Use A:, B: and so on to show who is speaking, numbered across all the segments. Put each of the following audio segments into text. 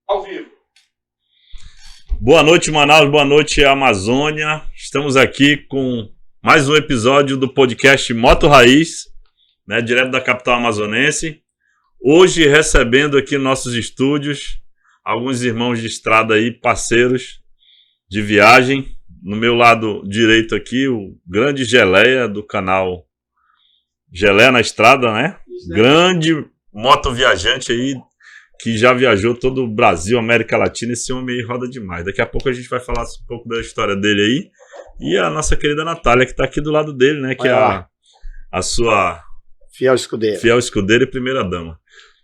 A: Ao vivo.
B: Boa noite, Manaus, boa noite, Amazônia. Estamos aqui com mais um episódio do podcast Moto Raiz, né, direto da capital amazonense. Hoje recebendo aqui nos nossos estúdios alguns irmãos de estrada aí, parceiros de viagem. No meu lado direito aqui, o grande Geleia do canal Geleia na Estrada, né? Grande moto viajante aí, que já viajou todo o Brasil, América Latina. Esse homem aí roda demais. Daqui a pouco a gente vai falar um pouco da história dele aí. E a nossa querida Natália, que está aqui do lado dele, né? Que é a sua
C: fiel escudeira
B: e primeira dama.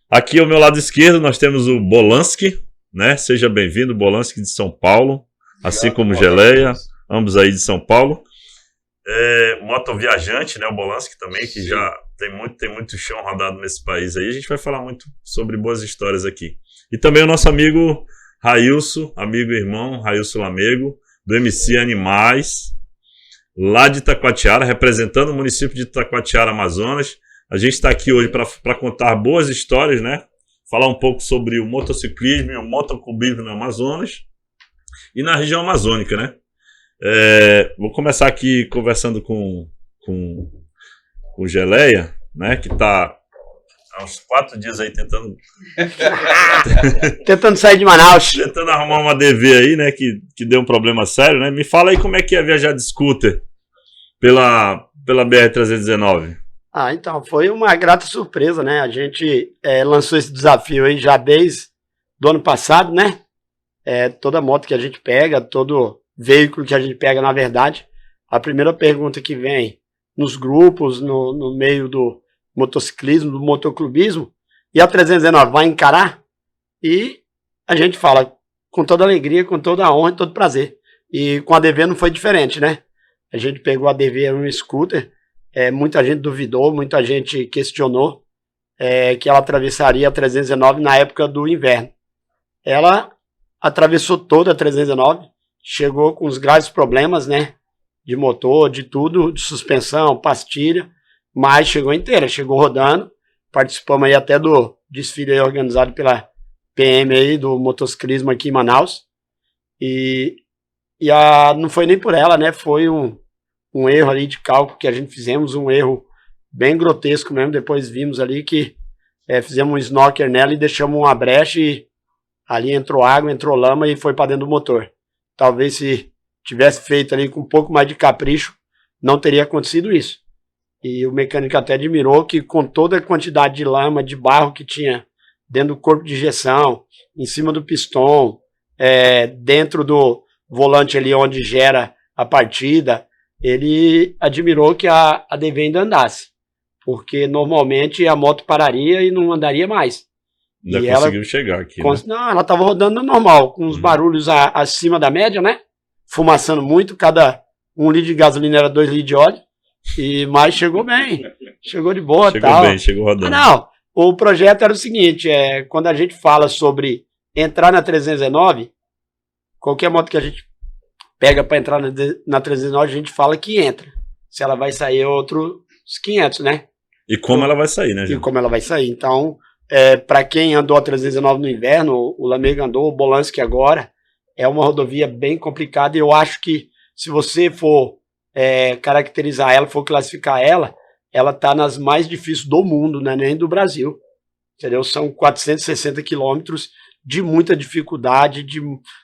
B: Aqui ao meu lado esquerdo nós temos o Bolanski, né? Seja bem-vindo, Bolanski de São Paulo, assim como Geleia, ambos aí de São Paulo. Moto viajante, né? O Bolanski também, que já tem muito chão rodado nesse país aí. A gente vai falar muito sobre boas histórias aqui. E também o nosso amigo Railson, amigo e irmão Railson Lamego, do MC Animais, lá de Itacoatiara, representando o município de Itacoatiara, Amazonas. A gente está aqui hoje para contar boas histórias, né? Falar um pouco sobre o motociclismo e o motoclubismo no Amazonas e na região amazônica, né? Vou começar aqui conversando com o Geleia, né? Que está há uns 4 dias aí tentando
C: sair de Manaus.
B: Tentando arrumar uma DV aí, né? Que deu um problema sério, né? Me fala aí como é que é viajar de scooter pela BR-319.
C: Então, foi uma grata surpresa, né? A gente lançou esse desafio aí já desde do ano passado, né? Toda moto que a gente pega, todo veículo que a gente pega, na verdade, a primeira pergunta que vem nos grupos, no meio do motociclismo, do motoclubismo, e a 319 vai encarar? E a gente fala com toda alegria, com toda a honra e todo prazer. E com a DV não foi diferente, né? A gente pegou a DV, era um scooter, muita gente duvidou, muita gente questionou que ela atravessaria a 319 na época do inverno. Ela atravessou toda a 319, chegou com os graves problemas, né? De motor, de tudo, de suspensão, pastilha, mas chegou inteira, chegou rodando. Participamos aí até do desfile aí organizado pela PM aí do motociclismo aqui em Manaus. Não foi nem por ela, né? Foi um erro ali de cálculo que a gente fizemos, um erro bem grotesco mesmo. Depois vimos ali que fizemos um snorkel nela e deixamos uma brecha e ali entrou água, entrou lama e foi para dentro do motor. Talvez se tivesse feito ali com um pouco mais de capricho, não teria acontecido isso. E o mecânico até admirou que com toda a quantidade de lama, de barro que tinha dentro do corpo de injeção, em cima do piston, dentro do volante ali onde gera a partida, ele admirou que a DV ainda andasse. Porque normalmente a moto pararia e não andaria mais.
B: Ainda conseguiu chegar aqui, né?
C: Não, ela estava rodando normal, com os barulhos acima da média, né? Fumaçando muito, cada 1 litro de gasolina era 2 litros de óleo. Mas chegou bem, chegou de boa.
B: Chegou rodando.
C: Não, o projeto era o seguinte, quando a gente fala sobre entrar na 319, qualquer moto que a gente pega para entrar na 319, a gente fala que entra. Se ela vai sair, outros 500, né?
B: E como ela vai sair, né, gente?
C: E como ela vai sair. Então, para quem andou a 319 no inverno, o Lamego andou, o Bolanski agora, é uma rodovia bem complicada. E eu acho que se você for caracterizar ela, for classificar ela está nas mais difíceis do mundo, né? Nem do Brasil. Entendeu? São 460 quilômetros de muita dificuldade,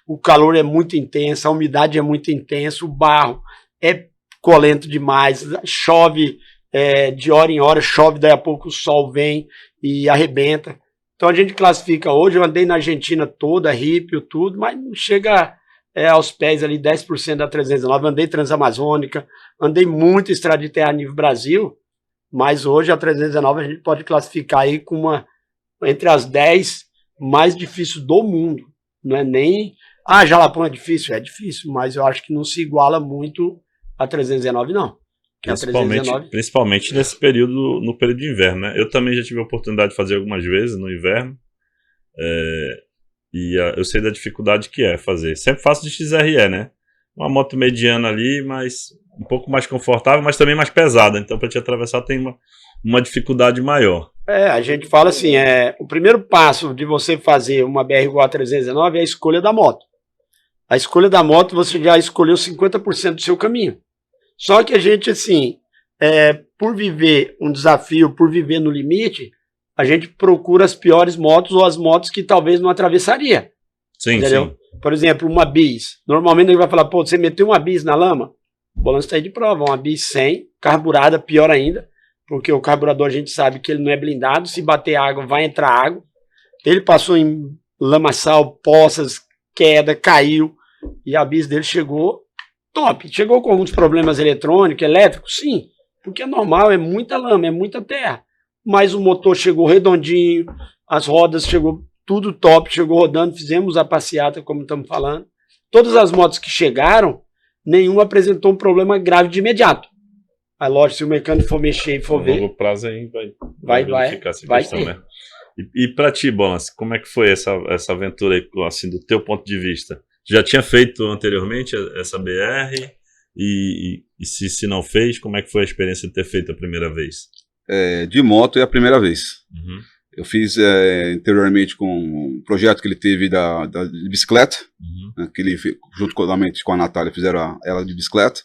C: o calor é muito intenso, a umidade é muito intensa, o barro é colento demais, chove de hora em hora, chove, daí a pouco o sol vem e arrebenta. Então a gente classifica hoje, eu andei na Argentina toda, Rípio, tudo, mas não chega aos pés ali 10% da 319, andei Transamazônica, andei muito estrada de terra a nível Brasil, mas hoje a 319 a gente pode classificar aí com entre as 10 mais difíceis do mundo. Não é nem... Jalapão é difícil, mas eu acho que não se iguala muito a 319, não.
B: Principalmente nesse período, no período de inverno, né? Eu também já tive a oportunidade de fazer algumas vezes no inverno. Eu sei da dificuldade que é fazer. Sempre faço de XRE, né? Uma moto mediana ali, mas um pouco mais confortável, mas também mais pesada. Então, para te atravessar, tem uma dificuldade maior.
C: A gente fala assim, o primeiro passo de você fazer uma BR igual a 319 é a escolha da moto. A escolha da moto, você já escolheu 50% do seu caminho. Só que a gente, assim, por viver um desafio, por viver no limite, a gente procura as piores motos ou as motos que talvez não atravessaria.
B: Sim,
C: entendeu?
B: sim.
C: Por exemplo, uma bis. Normalmente ele vai falar, pô, você meteu uma bis na lama? O Bolance está aí de prova, uma bis 100, carburada, pior ainda, porque o carburador a gente sabe que ele não é blindado, se bater água, vai entrar água. Ele passou em lamaçal, poças, queda, caiu, e a bis dele chegou top. Chegou com alguns problemas eletrônicos, elétricos, sim, porque é normal, é muita lama, é muita terra. Mas o motor chegou redondinho, as rodas chegou tudo top, chegou rodando, fizemos a passeata, como estamos falando. Todas as motos que chegaram, nenhuma apresentou um problema grave de imediato. Aí, lógico, se o mecânico for mexer e for ver...
B: A longo prazo aí
C: vai
B: verificar essa
C: vai
B: questão,
C: ter.
B: né? E para ti, Bolance, como é que foi essa aventura aí, assim, do teu ponto de vista? Já tinha feito anteriormente essa BR? E se não fez, como é que foi a experiência de ter feito a primeira vez?
A: De moto é a primeira vez.
B: Uhum.
A: Eu fiz anteriormente com um projeto que ele teve de bicicleta, né, que ele, junto com a Natália, fizeram ela de bicicleta.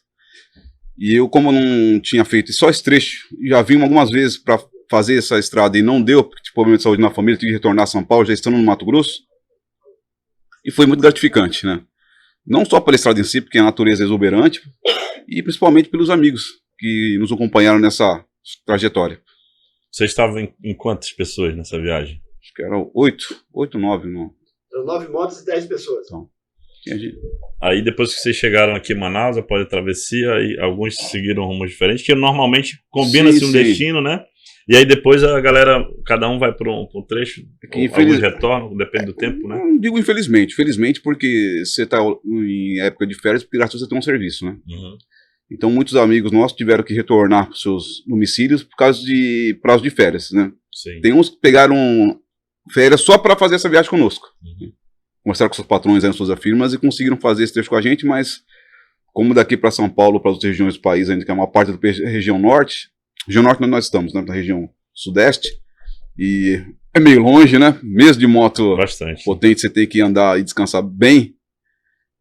A: E eu, como não tinha feito só esse trecho, já vim algumas vezes para fazer essa estrada e não deu, porque tive problema de saúde na família, tive que retornar a São Paulo, já estando no Mato Grosso. E foi muito gratificante, né? Não só pela estrada em si, porque a natureza é exuberante, e principalmente pelos amigos que nos acompanharam nessa trajetória.
B: Você estava em quantas pessoas nessa viagem?
A: Acho que eram 8, 9, não.
C: 9 motos e 10 pessoas.
A: Então,
B: aí depois que vocês chegaram aqui em Manaus, após a travessia, aí alguns seguiram rumos diferentes, que normalmente combina-se um destino, né? E aí depois a galera, cada um vai para um trecho, alguns retornam, depende do tempo, né?
A: Não digo infelizmente, felizmente porque você está em época de férias, porque graças a você tem um serviço, né?
B: Uhum.
A: Então muitos amigos nossos tiveram que retornar para os seus domicílios por causa de prazo de férias, né?
B: Sim.
A: Tem uns que pegaram férias só para fazer essa viagem conosco.
B: Uhum.
A: Conversaram com seus patrões aí nas suas firmas e conseguiram fazer esse trecho com a gente, mas como daqui para São Paulo, para as outras regiões do país, ainda que é uma parte da região norte onde nós estamos, né, na região sudeste, e é meio longe, né, mesmo de moto
B: bastante
A: potente, você tem que andar e descansar bem,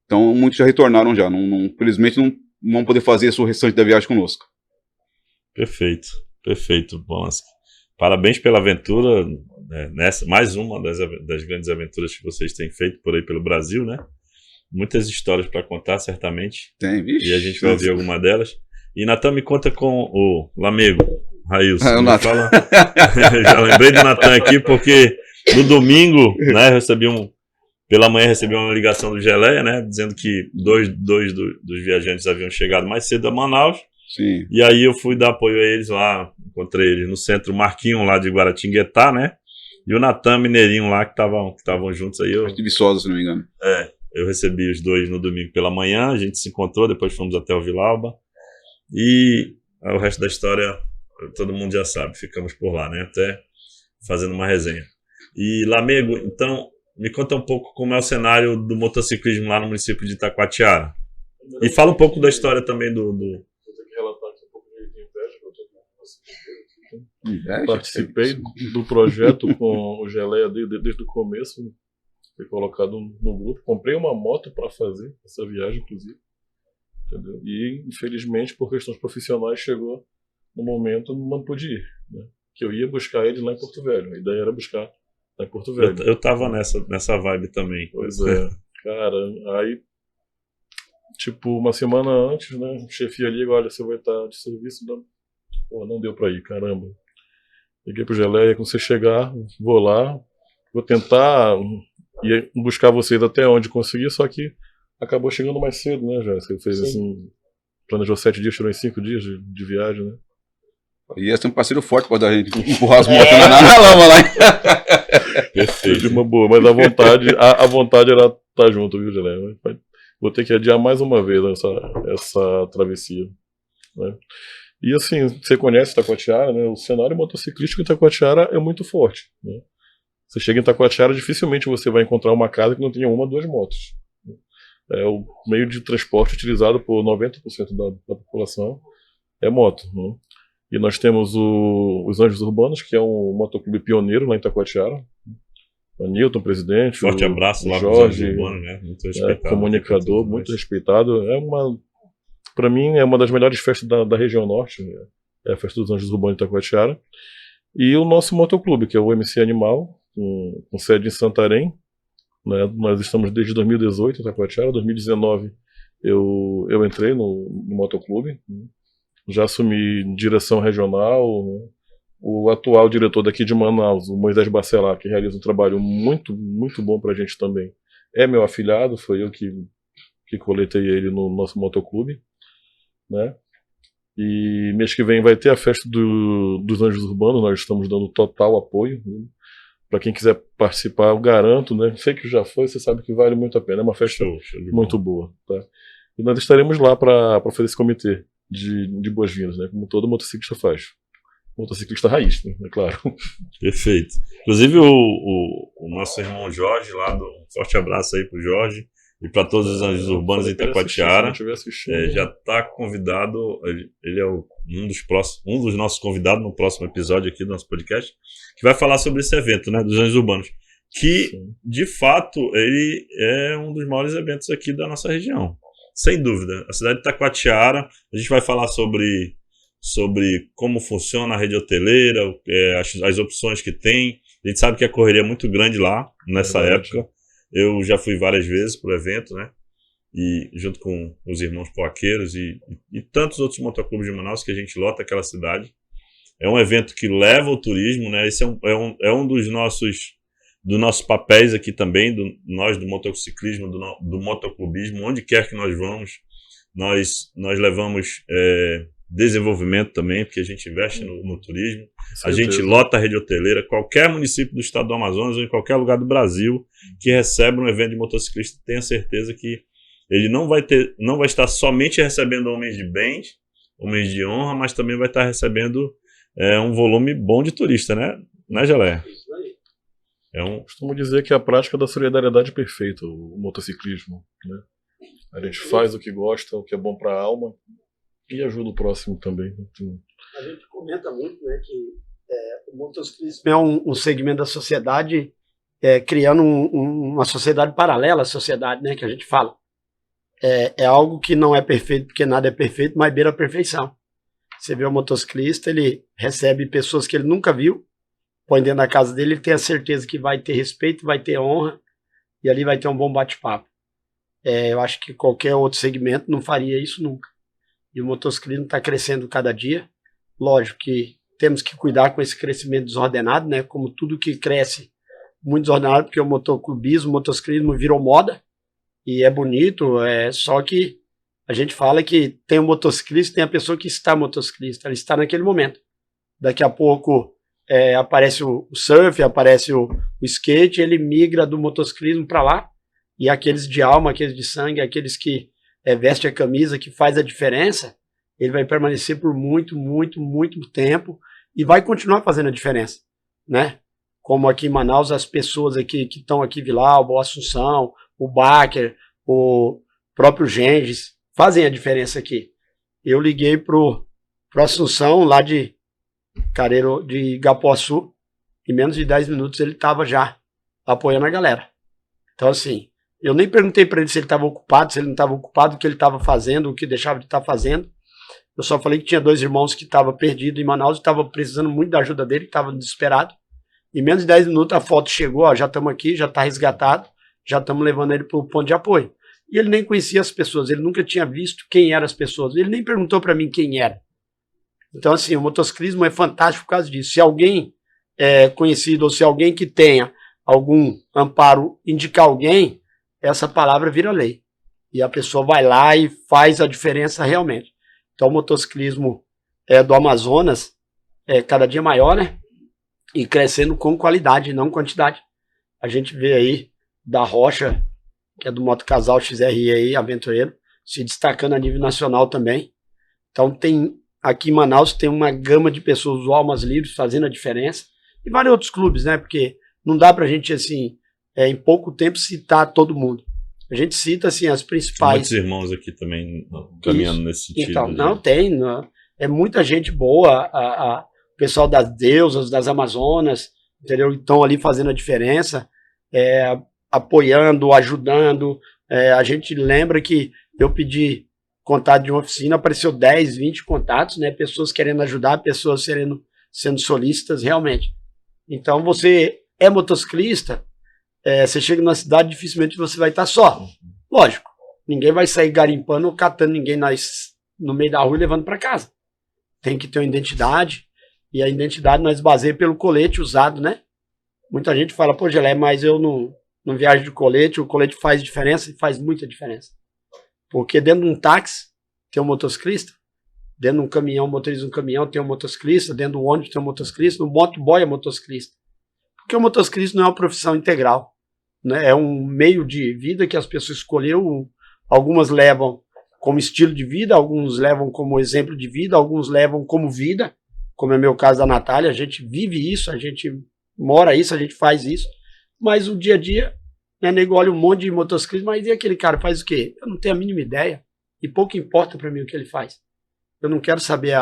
A: então muitos já retornaram já, felizmente não vão poder fazer o restante da viagem conosco.
B: Perfeito, bom, parabéns pela aventura, né, mais uma das grandes aventuras que vocês têm feito por aí pelo Brasil, né, muitas histórias para contar, certamente,
A: tem, vixe,
B: e a gente vai ouvir alguma delas. E Natan, me conta com o Lamego, Railson. Já lembrei do Natan aqui, porque no domingo, né, pela manhã recebi uma ligação do Geleia, né, dizendo que dois dos viajantes haviam chegado mais cedo a Manaus.
A: Sim.
B: E aí eu fui dar apoio a eles lá, encontrei eles no centro, Marquinho lá de Guaratinguetá, né, e o Natan Mineirinho lá que estavam juntos aí.
A: De Viçosa, se não me engano.
B: Eu recebi os dois no domingo pela manhã, a gente se encontrou, depois fomos até o Vilauba. E o resto da história todo mundo já sabe, ficamos por lá, né? Até fazendo uma resenha. E Lamego, então, me conta um pouco como é o cenário do motociclismo lá no município de Itacoatiara. E fala um pouco da história também do...
D: Vou ter que relatar aqui um pouco de inveja. Participei do projeto com o Geleia desde o começo. Foi colocado no grupo. Comprei uma moto para fazer essa viagem, inclusive. Entendeu? E, infelizmente, por questões profissionais, chegou no momento não pude ir, né? Que eu ia buscar ele lá em Porto Velho. A ideia era buscar lá em Porto Velho.
B: Eu tava nessa vibe também.
D: Pois é. Cara, aí, tipo, uma semana antes, né, o chefia liga, olha, você vai estar de serviço, não deu pra ir, caramba. Liguei pro Geleia, quando você chegar, vou lá, vou tentar ir buscar vocês até onde conseguir, só que acabou chegando mais cedo, né, já. Você fez assim, planejou 7 dias, tirou em 5 dias de viagem, né?
A: E ia ser um parceiro forte pra dar gente empurrar as motos na lama lá.
B: Perfeito.
D: De uma boa, mas a vontade era estar junto, viu, Geleia? Vou ter que adiar mais uma vez essa travessia, né? E assim, você conhece Itacoatiara, né? O cenário motociclístico em Itacoatiara é muito forte, né? Você chega em Itacoatiara, dificilmente você vai encontrar uma casa que não tenha 1 ou 2 motos. É o meio de transporte utilizado por 90% da população é moto, né? E nós temos os Anjos Urbanos, que é um motoclube pioneiro lá em Taquatiara. O Newton, presidente.
B: Forte abraço lá
D: Jorge,
B: para os Anjos Urbanos, né? Muito respeitado.
D: Comunicador, muito respeitado. Para mim, é uma das melhores festas da região norte. É a festa dos Anjos Urbanos de Taquatiara. E o nosso motoclube, que é o MC Animal, com sede em Santarém. Né? Nós estamos desde 2018 em Taquatiara. 2019 eu entrei no motoclube. Já assumi direção regional. O atual diretor daqui de Manaus, o Moisés Bacelar, que realiza um trabalho muito, muito bom pra gente também, é meu afilhado, foi eu que coletei ele no nosso motoclube, né? E mês que vem vai ter a festa dos Anjos Urbanos, nós estamos dando total apoio, né? Para quem quiser participar, eu garanto, né? Sei que já foi, você sabe que vale muito a pena, é uma festa muito boa, tá? E nós estaremos lá para fazer esse comitê de boas-vindas, né? Como todo motociclista faz. Motociclista raiz, né? É claro.
B: Perfeito. Inclusive o nosso irmão Jorge lá, um forte abraço aí pro Jorge e para todos os Anjos Urbanos em Taquatiara. Já está convidado, ele é um dos nossos convidados no próximo episódio aqui do nosso podcast, que vai falar sobre esse evento, né, dos Anjos Urbanos, que sim, de fato ele é um dos maiores eventos aqui da nossa região, sem dúvida. A cidade de Taquatiara, a gente vai falar sobre como funciona a rede hoteleira, as opções que tem. A gente sabe que a correria é muito grande lá, nessa época. Eu já fui várias vezes para o evento, né? E junto com os irmãos poaqueiros e tantos outros motoclubes de Manaus que a gente lota aquela cidade. É um evento que leva o turismo, né? Esse é um dos nossos papéis aqui também, nós do motociclismo, do motoclubismo. Onde quer que nós vamos, nós levamos desenvolvimento também, porque a gente investe no turismo, a gente lota a rede hoteleira. Qualquer município do estado do Amazonas ou em qualquer lugar do Brasil que recebe um evento de motociclista, tenha certeza que ele não vai estar somente recebendo homens de bens, homens de honra, mas também vai estar recebendo um volume bom de turista, né, Geleia?
D: Costumo dizer que é a prática da solidariedade perfeita, o motociclismo, né? A gente faz o que gosta, o que é bom para a alma, e ajuda o próximo também.
C: A gente comenta muito, né, que o motociclismo é um segmento da sociedade, criando uma sociedade paralela à sociedade, né, que a gente fala. É algo que não é perfeito, porque nada é perfeito, mas beira a perfeição. Você vê o motociclista, ele recebe pessoas que ele nunca viu, põe dentro da casa dele, ele tem a certeza que vai ter respeito, vai ter honra, e ali vai ter um bom bate-papo. Eu acho que qualquer outro segmento não faria isso nunca. E o motociclismo está crescendo cada dia. Lógico que temos que cuidar com esse crescimento desordenado, né? Como tudo que cresce muito desordenado, porque o motoclubismo, o motociclismo virou moda, e é bonito, só que a gente fala que tem o motociclista, tem a pessoa que está motociclista, ela está naquele momento. Daqui a pouco aparece o surf, aparece o skate, ele migra do motociclismo para lá, e aqueles de alma, aqueles de sangue, aqueles que veste a camisa, que faz a diferença, ele vai permanecer por muito, muito, muito tempo e vai continuar fazendo a diferença, né? Como aqui em Manaus, as pessoas aqui que estão aqui, Vilalba, o Assunção, o Baker, o próprio Genges, fazem a diferença aqui. Eu liguei pro Assunção, lá de Careiro, de Igapuaçu, em menos de 10 minutos ele estava já apoiando a galera. Então, assim, eu nem perguntei para ele se ele estava ocupado, se ele não estava ocupado, o que ele estava fazendo, o que deixava de estar fazendo. Eu só falei que tinha 2 irmãos que estavam perdidos em Manaus e estavam precisando muito da ajuda dele, que estavam desesperados. Em menos de 10 minutos a foto chegou, ó, já estamos aqui, já está resgatado, já estamos levando ele para o ponto de apoio. E ele nem conhecia as pessoas, ele nunca tinha visto quem eram as pessoas, ele nem perguntou para mim quem era. Então, assim, o motociclismo é fantástico por causa disso. Se alguém é conhecido ou se alguém que tenha algum amparo indicar alguém, essa palavra vira lei. E a pessoa vai lá e faz a diferença realmente. Então, o motociclismo do Amazonas é cada dia maior, né? E crescendo com qualidade, não quantidade. A gente vê aí da Rocha, que é do Moto Casal XRI aí, aventureiro, se destacando a nível nacional também. Então, aqui em Manaus tem uma gama de pessoas, o Almas Livres, fazendo a diferença. E vários outros clubes, né? Porque não dá pra gente, assim, em pouco tempo citar todo mundo. A gente cita, assim, as principais...
B: Muitos irmãos aqui também caminhando nesse sentido.
C: Então, não, tem. é muita gente boa, o pessoal das deusas, das Amazonas, entendeu? Estão ali fazendo a diferença, apoiando, ajudando. A gente lembra que eu pedi contato de uma oficina, apareceu 10, 20 contatos, né? Pessoas querendo ajudar, pessoas sendo solícitas, realmente. Então, você é motociclista, você chega na cidade, dificilmente você vai estar só. Lógico, ninguém vai sair garimpando ou catando ninguém no meio da rua e levando para casa. Tem que ter uma identidade, e a identidade nós baseamos pelo colete usado, né? Muita gente fala, pô, Gelé, mas eu não viajo de colete, o colete faz diferença, e faz muita diferença. Porque dentro de um táxi tem um motociclista, dentro de um caminhão, motorista de um caminhão tem um motociclista, dentro do ônibus tem um motociclista, no motoboy é motociclista. Porque o motociclista não é uma profissão integral, né? É um meio de vida que as pessoas escolheram, algumas levam como estilo de vida, alguns levam como exemplo de vida, alguns levam como vida, como é o meu caso da Natália, a gente vive isso, a gente mora isso, a gente faz isso, mas o dia a dia, né, nego olha um monte de motociclismo, mas e aquele cara faz o quê? Eu não tenho a mínima ideia, e pouco importa para mim o que ele faz. Eu não quero saber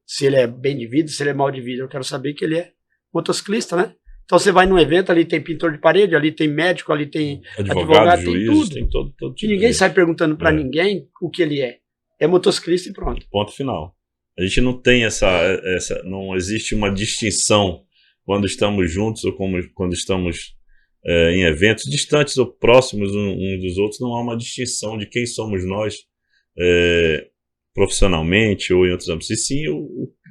C: se ele é bem de vida, se ele é mal de vida, eu quero saber que ele é motociclista, né? Então você vai num evento, ali tem pintor de parede, ali tem médico, ali tem advogado,
B: juiz,
C: tem tudo.
B: Tem todo
C: E
B: tipo
C: ninguém sai perguntando para ninguém o que ele é. É motociclista e pronto.
B: Ponto final. A gente não tem não existe uma distinção quando estamos juntos ou quando estamos em eventos distantes ou próximos uns dos outros, não há uma distinção de quem somos nós profissionalmente ou em outros âmbitos, e sim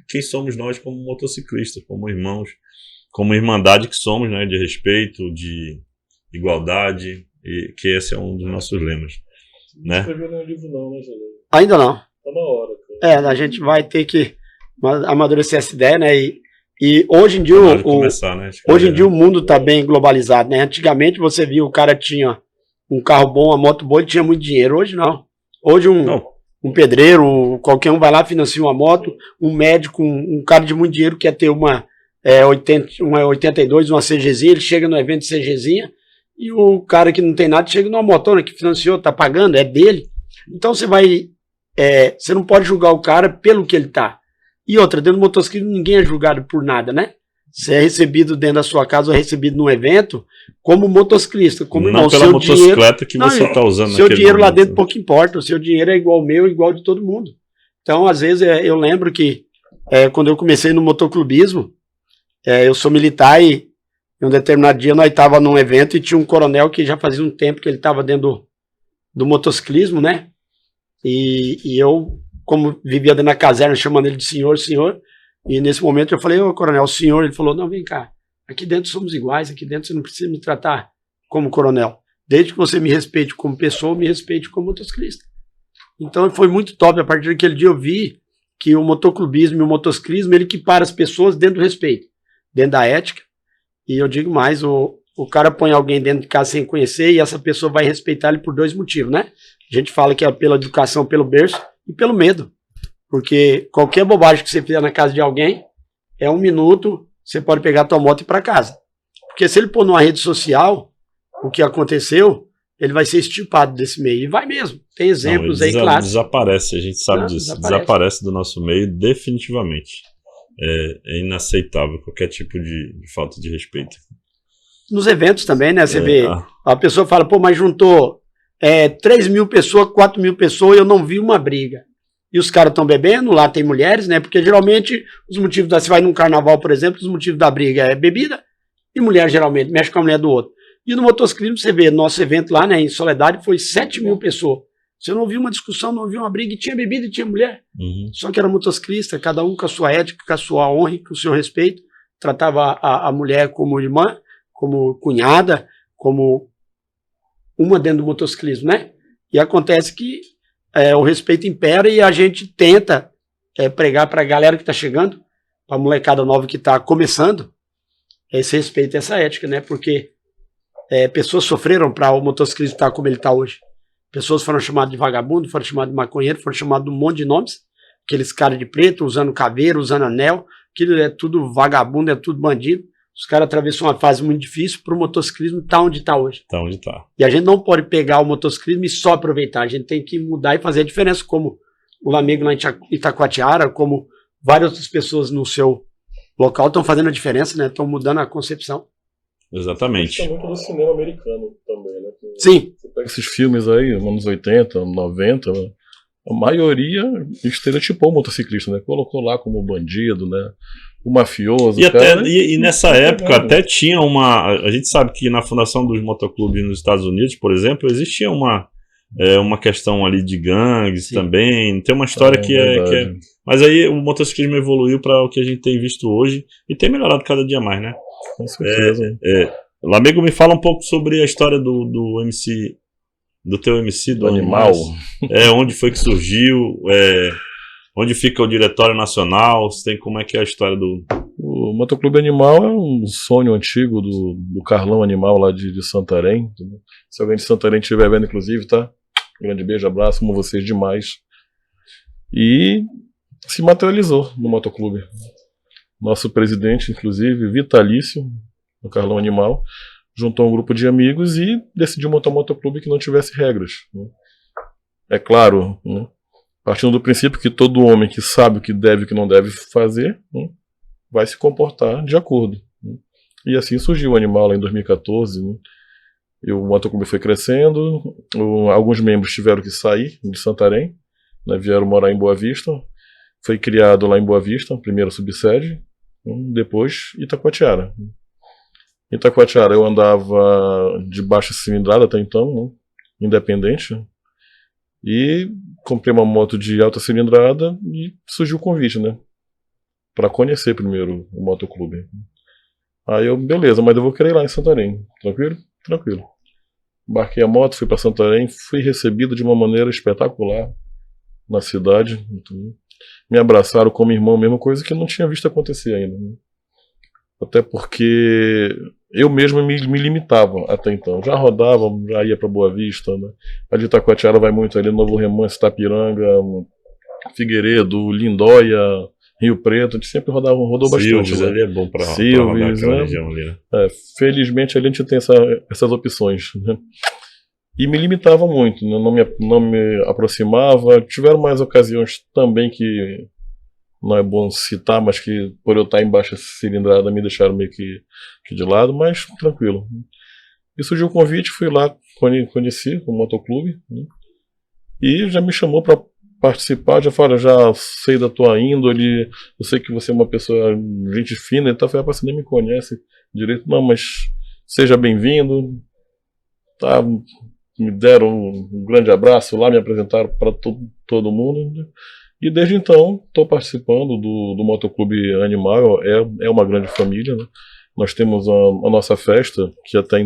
B: quem somos nós como motociclistas, como irmãos, como irmandade que somos, né, de respeito, de igualdade, e que esse é um dos nossos lemas.
D: Não
B: Né?
D: escreveu nenhum livro não, né, Gelé?
C: Ainda não.
D: Tá na hora, cara.
C: A gente vai ter que amadurecer essa ideia, né? E hoje em dia, hoje em dia o mundo está bem globalizado, né? Antigamente você via o cara tinha um carro bom, uma moto boa, ele tinha muito dinheiro. Hoje não. Hoje um pedreiro, qualquer um vai lá, financia uma moto, um médico, um cara de muito dinheiro quer ter uma 82, uma CGzinha, ele chega no evento de CGzinha, e o cara que não tem nada chega numa motona que financiou, tá pagando, é dele. Então você não pode julgar o cara pelo que ele tá. E outra, dentro do motociclismo ninguém é julgado por nada, né? Você é recebido dentro da sua casa ou é recebido num evento como motociclista, como
B: não
C: irmão.
B: Pela motocicleta que você está usando.
C: Seu dinheiro lá dentro pouco importa, o seu dinheiro é igual ao meu, igual de todo mundo. Então, às vezes, eu lembro que quando eu comecei no motoclubismo, eu sou militar e em um determinado dia nós estávamos num evento e tinha um coronel que já fazia um tempo que ele estava dentro do motociclismo, né? E eu, como vivia dentro da caserna, chamando ele de senhor, e nesse momento eu falei, ô coronel, o senhor, ele falou, não, vem cá, aqui dentro somos iguais, aqui dentro você não precisa me tratar como coronel, desde que você me respeite como pessoa, me respeite como motociclista. Então foi muito top, a partir daquele dia eu vi que o motoclubismo e o motociclismo, ele equipara as pessoas dentro do respeito, dentro da ética, e eu digo mais, o cara põe alguém dentro de casa sem conhecer e essa pessoa vai respeitar ele por dois motivos, né? A gente fala que é pela educação, pelo berço e pelo medo. Porque qualquer bobagem que você fizer na casa de alguém, é 1 minuto, você pode pegar a tua moto e ir para casa. Porque se ele pôr numa rede social o que aconteceu, ele vai ser extirpado desse meio. E vai mesmo. Tem exemplos aí, claro.
B: Desaparece, a gente sabe disso. Desaparece do nosso meio definitivamente. É inaceitável qualquer tipo de falta de respeito.
C: Nos eventos também, né? Você vê, a pessoa fala, pô, mas juntou 3 mil pessoas, 4 mil pessoas e eu não vi uma briga. E os caras estão bebendo, lá tem mulheres, né? Porque geralmente os motivos você vai num carnaval, por exemplo, os motivos da briga é bebida e mulher geralmente, mexe com a mulher do outro. E no motociclismo você vê, nosso evento lá, né, em Soledade, foi 7 mil pessoas. Você não ouviu uma discussão, não ouviu uma briga, e tinha bebida e tinha mulher.
B: Uhum.
C: Só que era motociclista, cada um com a sua ética, com a sua honra e com o seu respeito. Tratava a mulher como irmã, como cunhada, como uma dentro do motociclismo, né? E acontece que o respeito impera e a gente tenta pregar para a galera que está chegando, para a molecada nova que está começando, esse respeito e essa ética, né? Porque pessoas sofreram para o motociclismo estar como ele está hoje. Pessoas foram chamadas de vagabundo, foram chamadas de maconheiro, foram chamadas de um monte de nomes. Aqueles caras de preto, usando caveira, usando anel, aquilo é tudo vagabundo, é tudo bandido. Os caras atravessam uma fase muito difícil para o motociclismo estar onde está hoje.
B: Tá onde tá.
C: E a gente não pode pegar o motociclismo e só aproveitar. A gente tem que mudar e fazer a diferença, como o Lamego lá em Itacoatiara, como várias outras pessoas no seu local estão fazendo a diferença, né? Estão mudando a concepção.
B: Exatamente.
D: Isso é muito do cinema americano também, né?
C: Sim.
D: Você pega esses filmes aí, anos 80, 90, né? A maioria estereotipou o motociclista, né? Colocou lá como bandido, né? O mafioso.
B: E nessa época até tinha uma... A gente sabe que na fundação dos motoclubes nos Estados Unidos, por exemplo, existia uma questão ali de gangues. Sim. Também. Tem uma história que é... Mas aí o motociclismo evoluiu para o que a gente tem visto hoje e tem melhorado cada dia mais, né?
D: Com certeza.
B: Lamego, me fala um pouco sobre a história do MC... Do teu MC, do Animal. Onde foi que surgiu? Onde fica o Diretório Nacional? Como é que é a história do...
D: O Motoclube Animal é um sonho antigo do Carlão Animal lá de Santarém. Se alguém de Santarém estiver vendo, inclusive, tá? Grande beijo, abraço, amo vocês demais. E se materializou no Motoclube. Nosso presidente, inclusive, vitalício, do Carlão Animal, juntou um grupo de amigos e decidiu montar um motoclube que não tivesse regras. Né? É claro, né? Partindo do princípio que todo homem que sabe o que deve e o que não deve fazer, né? Vai se comportar de acordo. Né? E assim surgiu o Animal lá em 2014. Né? E o motoclube foi crescendo, alguns membros tiveram que sair de Santarém, né? Vieram morar em Boa Vista. Foi criado lá em Boa Vista, primeiro subsede, depois Itacoatiara. Itacoatiara eu andava de baixa cilindrada até então, né? Independente, e comprei uma moto de alta cilindrada e surgiu o convite, né, para conhecer primeiro o motoclube. Aí eu, beleza, mas eu vou querer ir lá em Santarém, tranquilo? Tranquilo. Embarquei a moto, fui para Santarém, fui recebido de uma maneira espetacular na cidade, me abraçaram como irmão, mesma coisa que eu não tinha visto acontecer ainda, né? Até porque eu mesmo me limitava até então. Já rodava, já ia para Boa Vista, né? A de Itacoatiara vai muito ali, Novo Remanso, Itapiranga, Figueiredo, Lindóia, Rio Preto. A gente sempre rodou bastante.
B: Silves, ali é bom para
D: rodar
B: aquela região ali, né?
D: Felizmente ali a gente tem essas opções, né? E me limitava muito, né? Não me aproximava. Tiveram mais ocasiões também que não é bom citar, mas que por eu estar em baixa cilindrada me deixaram meio que de lado, mas tranquilo. E surgiu o convite, fui lá, conheci o motoclube, né? E já me chamou para participar, já falou, já sei da tua índole, eu sei que você é uma pessoa gente fina, então foi, você nem me conhece direito, não, mas seja bem-vindo, tá? Me deram um grande abraço lá, me apresentaram para todo mundo, né? E desde então estou participando do Motoclube Animal, é uma grande família, né? Nós temos a nossa festa, que até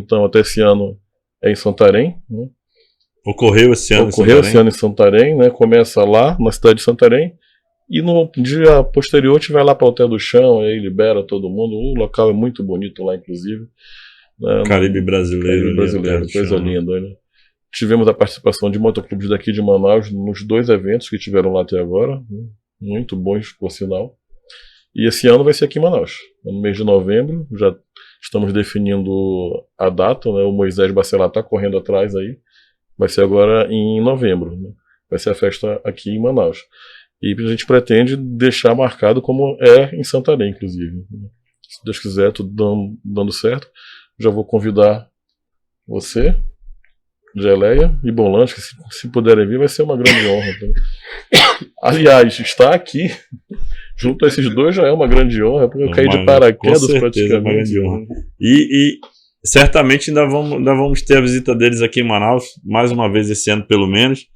D: esse ano é em Santarém, né?
B: Ocorreu esse ano
D: em Santarém, né? Começa lá, na cidade de Santarém, e no dia posterior a gente vai lá para o Hotel do Chão, aí libera todo mundo, o local é muito bonito lá, inclusive. Né?
B: Caribe brasileiro,
D: coisa linda, né? Tivemos a participação de motoclubes daqui de Manaus nos 2 eventos que tiveram lá até agora, né? Muito bons, por sinal. E esse ano vai ser aqui em Manaus, no mês de novembro, já estamos definindo a data, né? O Moisés Bacelar está correndo atrás aí, vai ser agora em novembro, né? Vai ser a festa aqui em Manaus. E a gente pretende deixar marcado como é em Santarém, inclusive. Se Deus quiser, tudo dando certo, já vou convidar você, Geleia e Bolanski, que se puderem vir, vai ser uma grande honra. Aliás, estar aqui junto a esses dois já é uma grande honra, porque eu caí de paraquedas praticamente.
B: Uma grande honra. E certamente ainda vamos ter a visita deles aqui em Manaus, mais uma vez esse ano pelo menos.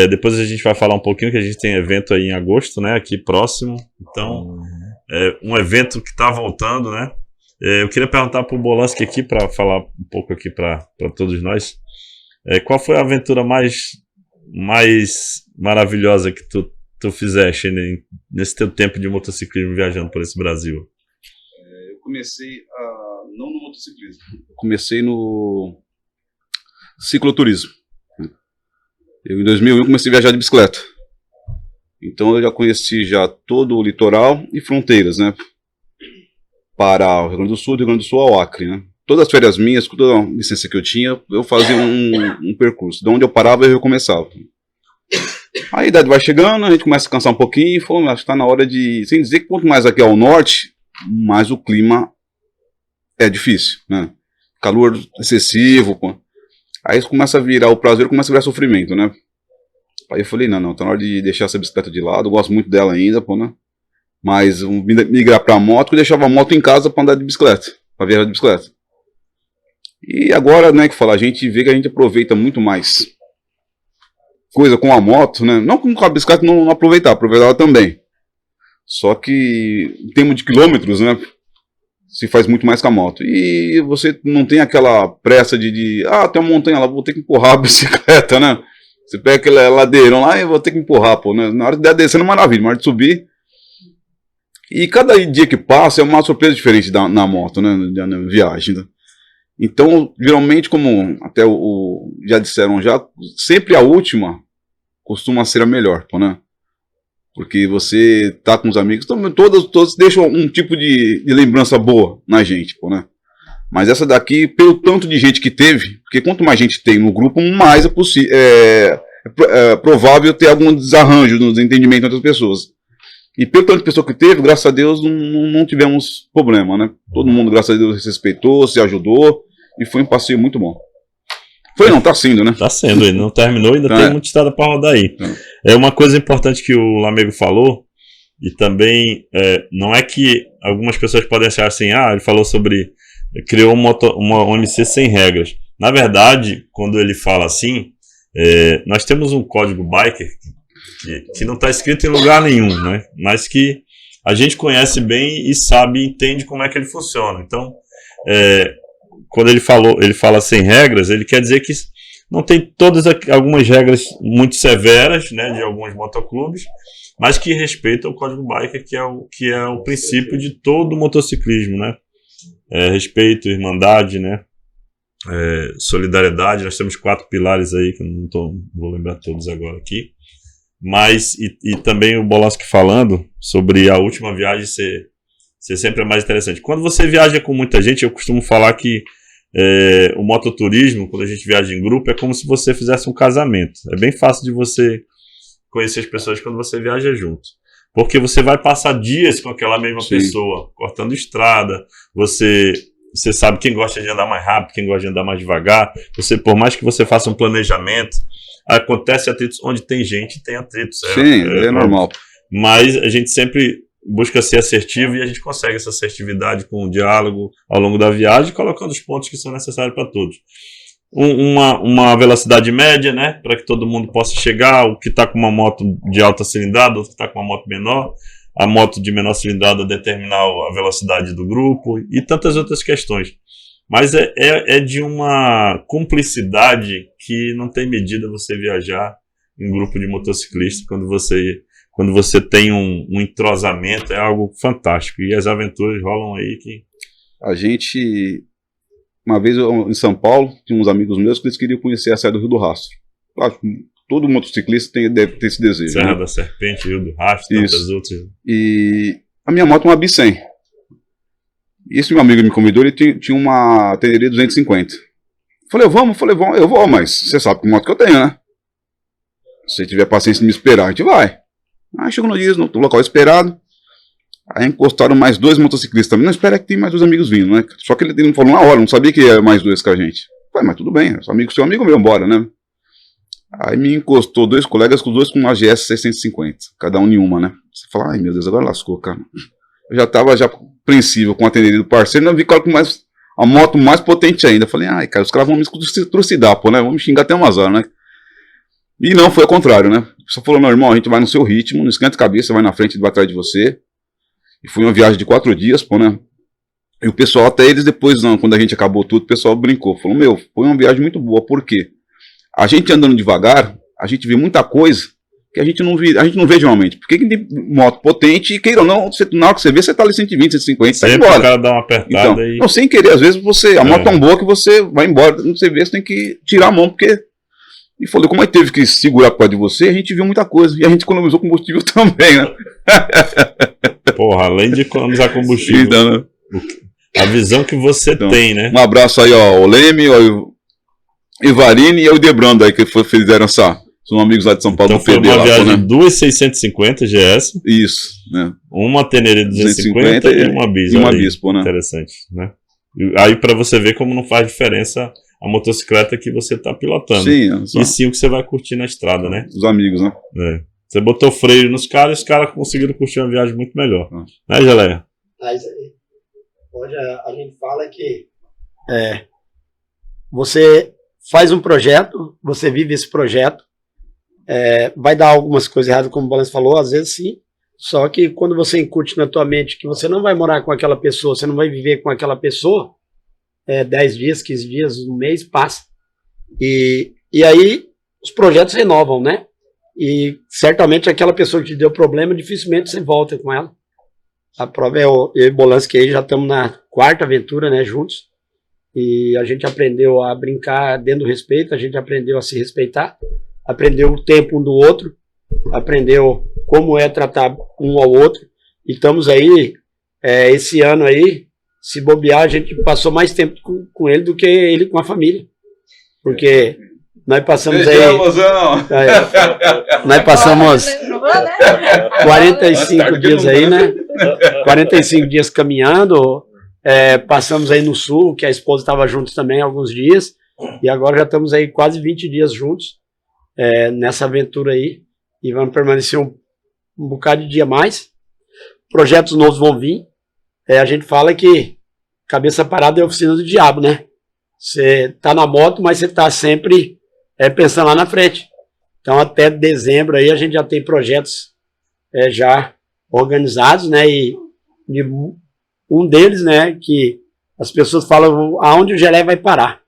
B: Depois a gente vai falar um pouquinho, que a gente tem evento aí em agosto, né, aqui próximo. Então, um evento que está voltando, né? Eu queria perguntar para o Bolanski aqui, para falar um pouco aqui para todos nós. Qual foi a aventura mais maravilhosa que tu fizeste nesse teu tempo de motociclismo viajando por esse Brasil?
A: Eu comecei não no motociclismo, eu comecei no cicloturismo. Eu, em 2001, comecei a viajar de bicicleta. Então eu já conheci já todo o litoral e fronteiras, né? Para o Rio Grande do Sul, do Rio Grande do Sul ao Acre, né? Todas as férias minhas, toda a licença que eu tinha, eu fazia um percurso. De onde eu parava, eu recomeçava. Aí a idade vai chegando, a gente começa a cansar um pouquinho, falou, acho que tá na hora de... Sem dizer que quanto mais aqui ao norte, mais o clima é difícil, né? Calor excessivo, pô. Aí começa a virar, o prazer começa a virar sofrimento, né? Aí eu falei, não, tá na hora de deixar essa bicicleta de lado, eu gosto muito dela ainda, pô, né? Mas migrar pra moto, eu deixava a moto em casa pra andar de bicicleta, pra viajar de bicicleta. E agora, né, que fala, a gente vê que a gente aproveita muito mais coisa com a moto, né? Não com a bicicleta não aproveitar ela também. Só que em termos de quilômetros, né, se faz muito mais com a moto. E você não tem aquela pressa de tem uma montanha lá, vou ter que empurrar a bicicleta, né? Você pega aquele ladeirão lá e vou ter que empurrar, pô, né? Na hora de descer é maravilha, na hora de subir. E cada dia que passa é uma surpresa diferente na moto, né? Na viagem, né? Então, geralmente, como até já disseram sempre a última costuma ser a melhor, pô, né? Porque você tá com os amigos, todos deixam um tipo de lembrança boa na gente, pô, né? Mas essa daqui, pelo tanto de gente que teve, porque quanto mais gente tem no grupo, mais é provável ter algum desarranjo no entendimento das pessoas. E pelo tanto de pessoa que teve, graças a Deus, não tivemos problema, né? Todo mundo, graças a Deus, se respeitou, se ajudou, e foi um passeio muito bom. Tá sendo, né?
B: Tá sendo, ele não terminou, ainda tem muita estrada para rodar aí. É uma coisa importante que o Lamego falou, e também não é que algumas pessoas podem achar assim, ele falou sobre, criou uma OMC sem regras. Na verdade, quando ele fala assim, nós temos um código biker que não está escrito em lugar nenhum, né? Mas que a gente conhece bem e entende como é que ele funciona. Então, quando ele fala sem regras, ele quer dizer que não tem algumas regras muito severas, né, de alguns motoclubes, mas que respeitam o código biker, que é o princípio de todo o motociclismo, né? Respeito, irmandade, né? Solidariedade. Nós temos 4 pilares aí que eu não vou lembrar todos agora aqui, mas e também o Boloski falando sobre a última viagem ser sempre a mais interessante. Quando você viaja com muita gente, eu costumo falar que o mototurismo, quando a gente viaja em grupo, é como se você fizesse um casamento. É bem fácil de você conhecer as pessoas quando você viaja junto. Porque você vai passar dias com aquela mesma pessoa, cortando estrada, você sabe quem gosta de andar mais rápido, quem gosta de andar mais devagar. Por mais que você faça um planejamento, acontece atritos onde tem gente, tem atritos.
A: É normal.
B: Mas a gente sempre busca ser assertivo e a gente consegue essa assertividade com o diálogo ao longo da viagem, colocando os pontos que são necessários para todos. Uma velocidade média, né, para que todo mundo possa chegar, o que está com uma moto de alta cilindrada, o que está com uma moto menor, a moto de menor cilindrada determinar a velocidade do grupo e tantas outras questões. Mas é de uma cumplicidade que não tem medida você viajar em grupo de motociclistas quando você tem um entrosamento, é algo fantástico. E as aventuras rolam aí que...
A: A gente, uma vez em São Paulo, tinha uns amigos meus que eles queriam conhecer a Serra do Rio do Rastro. Acho que todo motociclista deve ter esse desejo.
B: Serra
A: né?
B: da Serpente, Rio do Rastro, tantas outras.
A: E a minha moto é uma B100. E esse meu amigo me convidou, ele tinha uma Tenere 250. Falei, vamos, eu vou, mas você sabe que moto que eu tenho, né? Se você tiver paciência de me esperar, a gente vai. Aí chegou no dia, no local esperado. Aí encostaram mais 2 motociclistas também. Não, espera que tem mais 2 amigos vindo, né? Só que ele não falou na hora, não sabia que ia mais 2 com a gente. Falei, mas tudo bem, seu amigo meu, bora, né? Aí me encostou 2 colegas, com os 2 com uma GS 650, cada um em uma, né? Você fala, ai meu Deus, agora lascou, cara. Eu já tava apreensível com a Tenere do parceiro, não vi qual com a moto mais potente ainda. Falei, ai cara, os caras vão me trucidar, pô, né? Vão me xingar até umas horas, né? E não, foi ao contrário, né? Só falou, meu irmão, a gente vai no seu ritmo, não esquenta a cabeça, vai na frente, ele vai atrás de você. E foi uma viagem de 4 dias, pô, né? E o pessoal, até eles depois, não, quando a gente acabou tudo, o pessoal brincou. Falou, foi uma viagem muito boa, por quê? A gente andando devagar, a gente vê muita coisa que a gente não vê geralmente. Porque quem tem moto potente, e queira ou não, na hora que você vê, você tá ali 120, 150, tá embora.
B: O cara dá uma apertada
A: então, não, sem querer, às vezes a moto é tão boa que você vai embora, não você vê, você tem que tirar a mão, porque... E falou, como ele teve que segurar por causa de você, a gente viu muita coisa. E a gente economizou combustível também, né?
B: Porra, além de economizar combustível.
A: Então, né?
B: A visão que você tem, né?
A: Um abraço aí, ó, o Leme, o Ivarini e o Debrando aí, que fizeram São amigos lá de São Paulo
B: Então
A: do
B: foi
A: PD
B: uma
A: lá,
B: viagem
A: né?
B: de 2.650 GS,
A: Isso, né?
B: uma Tenere 250 e uma Bis.
A: E uma
B: olha aí,
A: Bispo, né?
B: interessante, né? E aí para você ver como não faz diferença a motocicleta que você tá pilotando.
A: Sim,
B: E sim o que você vai curtir na estrada, né?
A: os amigos, né?
B: É. Você botou freio nos caras e os caras conseguiram curtir uma viagem muito melhor. Né, Geleia?
C: Mas hoje a gente fala que você faz um projeto, você vive esse projeto, vai dar algumas coisas erradas, como o Balanço falou, às vezes sim, só que quando você incute na tua mente que você não vai morar com aquela pessoa, você não vai viver com aquela pessoa, 10 dias, 15 dias, um mês, passa. E aí os projetos renovam, né? E certamente aquela pessoa que te deu problema, dificilmente você volta com ela. A prova é eu e o Bolansky aí já estamos na 4ª aventura, né, juntos. E a gente aprendeu a brincar dentro do respeito, a gente aprendeu a se respeitar, aprendeu o tempo um do outro, aprendeu como é tratar um ao outro. E estamos aí, esse ano aí, se bobear, a gente passou mais tempo com ele do que ele com a família. Porque nós passamos aí... Nós passamos 45 dias aí, né? 45 dias caminhando, passamos aí no sul, que a esposa estava junto também alguns dias, e agora já estamos aí quase 20 dias juntos nessa aventura aí, e vamos permanecer um bocado de dia mais. Projetos novos vão vir. A gente fala que cabeça parada é a oficina do diabo, né? Você tá na moto, mas você tá sempre pensando lá na frente. Então até dezembro aí a gente já tem projetos já organizados, né? E um deles, né, que as pessoas falam aonde o Geleia vai parar.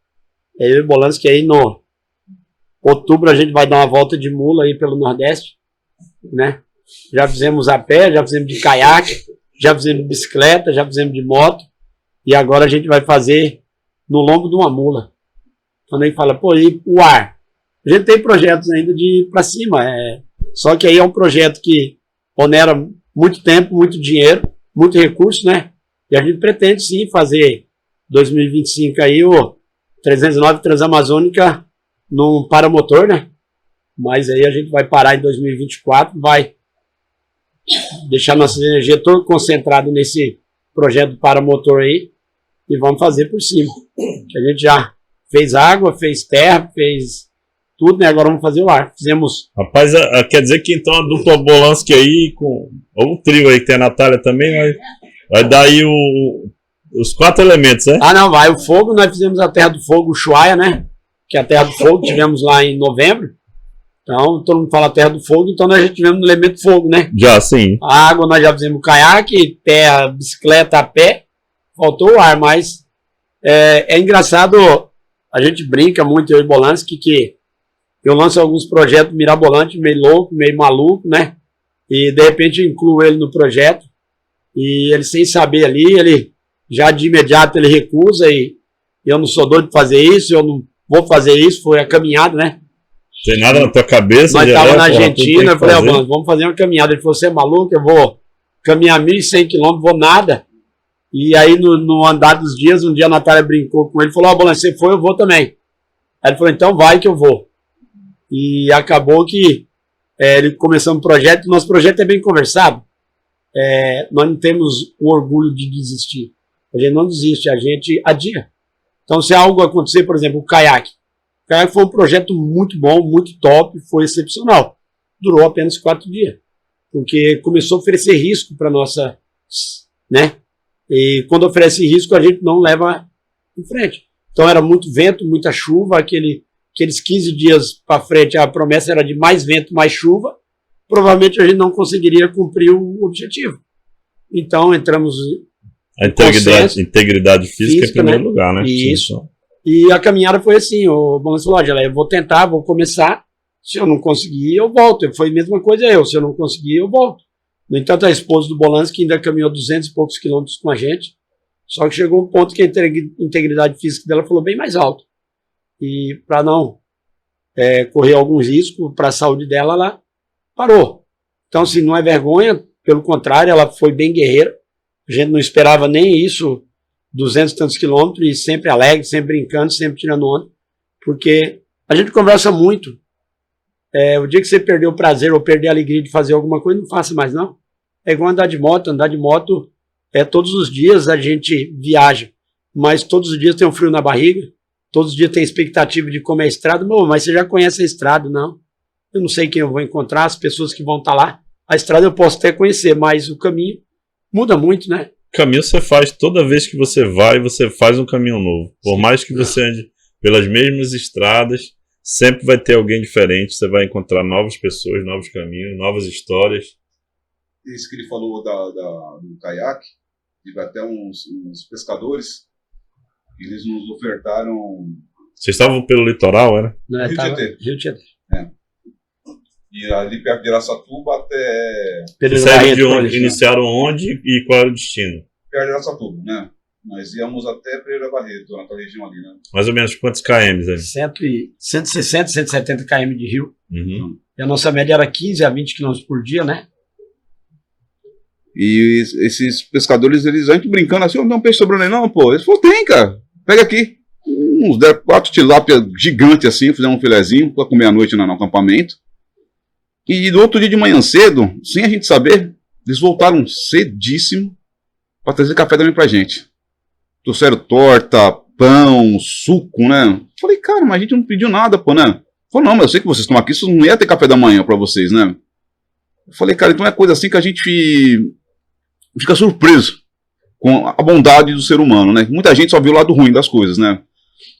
C: Eu e o Bolansky aí no outubro a gente vai dar uma volta de mula aí pelo Nordeste, né? Já fizemos a pé, já fizemos de caiaque, já fizemos de bicicleta, já fizemos de moto, e agora a gente vai fazer no lombo de uma mula. Quando aí fala, pô, e o ar? A gente tem projetos ainda de ir para cima, só que aí é um projeto que onera muito tempo, muito dinheiro, muito recurso, né? E a gente pretende sim fazer 2025 aí o 309 Transamazônica num paramotor, né? Mas aí a gente vai parar em 2024, vai deixar nossa energia toda concentrada nesse projeto do paramotor aí e vamos fazer por cima. Que a gente já fez água, fez terra, fez tudo, né? Agora vamos fazer o ar. Fizemos...
B: Rapaz, quer dizer que então a dupla Bolansky aí, ou o trio aí que tem a Natália também, vai dar aí os 4 elementos, né?
C: Ah, não, vai o fogo, nós fizemos a Terra do Fogo, Ushuaia, né? Que é a Terra do Fogo, tivemos lá em novembro. Então, todo mundo fala Terra do Fogo, então nós já tivemos no elemento fogo, né?
B: Já, sim.
C: A água nós já fizemos caiaque, terra, bicicleta, a pé. Faltou o ar, mas é engraçado, a gente brinca muito, eu e Bolansky, que eu lanço alguns projetos mirabolantes, meio louco, meio maluco, né? E de repente eu incluo ele no projeto, e ele sem saber ali, ele já de imediato ele recusa, e eu não sou doido de fazer isso, eu não vou fazer isso, foi a caminhada, né?
B: Tem nada na tua cabeça?
C: Nós estávamos na Argentina, eu falei, vamos fazer uma caminhada. Ele falou, você é maluco? Eu vou caminhar 1.100 quilômetros, vou nada. E aí, no andar dos dias, um dia a Natália brincou com ele, falou, Bolansky, você foi, eu vou também. Aí ele falou, então vai que eu vou. E acabou que ele começou um projeto, nosso projeto é bem conversado. Nós não temos o orgulho de desistir. A gente não desiste, a gente adia. Então, se algo acontecer, por exemplo, o caiaque. O caiaque foi um projeto muito bom, muito top, foi excepcional. Durou apenas 4 dias. Porque começou a oferecer risco para nossa... né? E quando oferece risco, a gente não leva em frente. Então era muito vento, muita chuva, aqueles 15 dias para frente a promessa era de mais vento, mais chuva. Provavelmente a gente não conseguiria cumprir o objetivo. Então entramos...
B: A integridade física em primeiro lugar, né?
C: Isso. E a caminhada foi assim, o Bolansky falou, eu vou tentar, vou começar, se eu não conseguir, eu volto. Foi a mesma coisa se eu não conseguir, eu volto. No entanto, a esposa do Bolansky ainda caminhou 200 e poucos quilômetros com a gente, só que chegou um ponto que a integridade física dela falou bem mais alto. E para não correr algum risco para a saúde dela, ela parou. Então, assim, não é vergonha, pelo contrário, ela foi bem guerreira. A gente não esperava nem isso, 200 e tantos quilômetros, e sempre alegre, sempre brincando, sempre tirando onda, porque a gente conversa muito. O dia que você perder o prazer ou perder a alegria de fazer alguma coisa, não faça mais, não. É igual andar de moto. Andar de moto, todos os dias a gente viaja, mas todos os dias tem um frio na barriga, todos os dias tem expectativa de como é a estrada. Mas você já conhece a estrada? Não. Eu não sei quem eu vou encontrar, as pessoas que vão estar lá. A estrada eu posso até conhecer, mas o caminho muda muito, né?
B: Caminho você faz, toda vez que você vai, você faz um caminho novo. Por mais que você ande pelas mesmas estradas, sempre vai ter alguém diferente, você vai encontrar novas pessoas, novos caminhos, novas histórias.
A: Isso que ele falou do caiaque, teve até uns pescadores, eles nos ofertaram...
B: Vocês estavam pelo litoral, era?
C: Não,
A: Rio
C: Tietê.
A: E ali perto de Araçatuba até...
B: Vocês iniciaram onde e qual era o destino?
A: Perto de Araçatuba, né? Nós íamos até Pereira Barreto, naquela região ali, né?
B: Mais ou menos quantos km?
C: 160, 170 km de rio.
B: Uhum.
C: E a nossa média era 15 a 20 km por dia, né?
A: E esses pescadores, eles antes brincando assim, não tem um peixe sobrando aí não, pô. Eles falaram, tem, cara. Pega aqui. Uns 4 tilápia gigante assim, fizemos um filezinho pra comer à noite no acampamento. E no outro dia de manhã cedo, sem a gente saber, eles voltaram cedíssimo pra trazer café também pra gente. Trouxeram torta, pão, suco, né? Falei, cara, mas a gente não pediu nada, pô, né? Falei, não, mas eu sei que vocês estão aqui, isso não ia ter café da manhã pra vocês, né? Eu falei, cara, então é coisa assim que a gente fica surpreso com a bondade do ser humano, né? Muita gente só viu o lado ruim das coisas, né?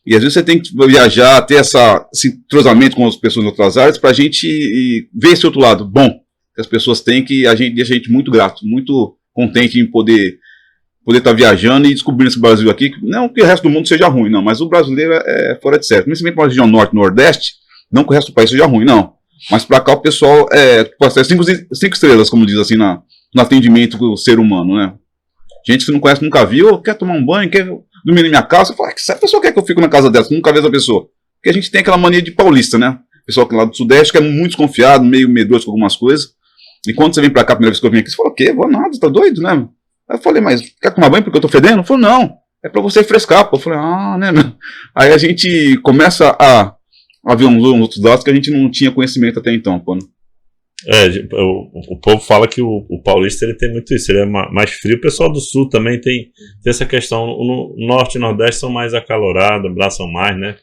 A: E às vezes você tem que viajar, ter esse entrosamento com as pessoas de outras áreas pra gente ver esse outro lado bom que as pessoas têm, que deixa a gente muito grato, muito contente em poder estar viajando e descobrindo esse Brasil aqui. Não que o resto do mundo seja ruim, não, mas o brasileiro é fora de sério. Principalmente na região norte e nordeste, não que o resto do país seja ruim, não. Mas pra cá o pessoal é 5 estrelas, como diz assim, no atendimento do ser humano, né? Gente que não conhece, nunca viu, quer tomar um banho, quer dormir na minha casa. Você fala, se a pessoa quer que eu fique na casa dessa, nunca vê essa pessoa. Porque a gente tem aquela mania de paulista, né? O pessoal que lá do Sudeste que é muito desconfiado, meio medroso com algumas coisas. E quando você vem pra cá, a primeira vez que eu vim aqui, você fala, o quê? Vou nada, você tá doido, né? Aí eu falei, mas quer tomar banho porque eu tô fedendo? Ele falou, não, é pra você frescar, pô. Eu falei, né? Aí a gente começa a ver uns outros dados que a gente não tinha conhecimento até então, pô. Né?
B: O povo fala que o paulista ele tem muito isso, ele é mais frio. O pessoal do sul também tem essa questão. No norte e nordeste são mais acalorados, abraçam mais, né?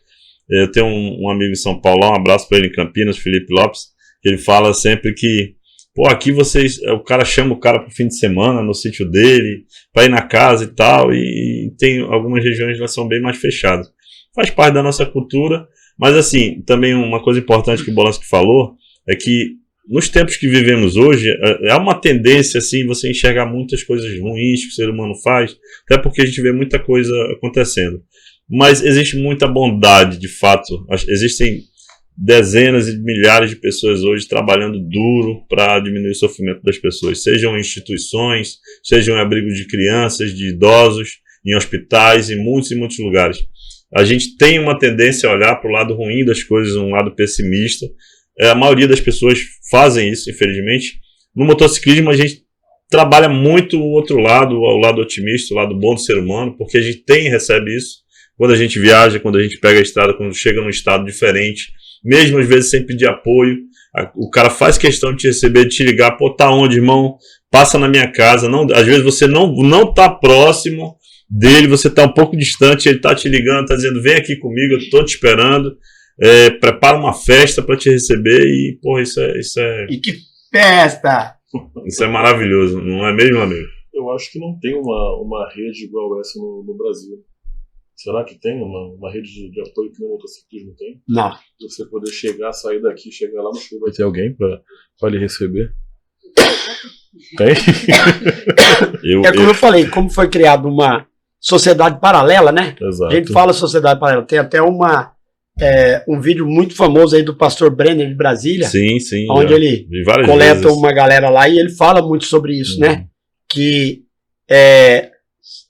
B: Eu tenho um amigo em São Paulo, um abraço para ele em Campinas, Felipe Lopes, que ele fala sempre que, pô, aqui o cara chama o cara pro fim de semana no sítio dele, para ir na casa e tal, e tem algumas regiões que são bem mais fechadas. Faz parte da nossa cultura, mas assim, também uma coisa importante que o Bolansky falou é que nos tempos que vivemos hoje, é uma tendência assim, você enxergar muitas coisas ruins que o ser humano faz, até porque a gente vê muita coisa acontecendo. Mas existe muita bondade, de fato. Existem dezenas e milhares de pessoas hoje trabalhando duro para diminuir o sofrimento das pessoas, sejam em instituições, sejam em abrigos de crianças, de idosos, em hospitais, em muitos lugares. A gente tem uma tendência a olhar para o lado ruim das coisas, um lado pessimista. A maioria das pessoas fazem isso, infelizmente. No motociclismo a gente trabalha muito o outro lado, o lado otimista, o lado bom do ser humano, porque a gente recebe isso quando a gente viaja, quando a gente pega a estrada, quando chega num estado diferente, mesmo às vezes sem pedir apoio. O cara faz questão de te receber, de te ligar, pô, tá onde, irmão? Passa na minha casa. Não, às vezes você não tá próximo dele, você tá um pouco distante, ele tá te ligando, tá dizendo, vem aqui comigo, eu tô te esperando. Prepara uma festa para te receber e, porra, isso é...
C: E que festa!
B: Isso é maravilhoso, não é mesmo, amigo?
D: Eu acho que não tem uma rede igual essa no Brasil. Será que tem uma rede de apoio que nem o motociclismo tem?
C: Não.
D: Você poder sair daqui, chegar lá no show, vai ter alguém pra lhe receber? Tem?
C: Como eu falei, como foi criada uma sociedade paralela, né?
D: Exato.
C: A gente fala sociedade paralela, tem até um vídeo muito famoso aí do pastor Brenner de Brasília.
B: Sim.
C: Onde ele coleta uma galera lá e ele fala muito sobre isso, né? Que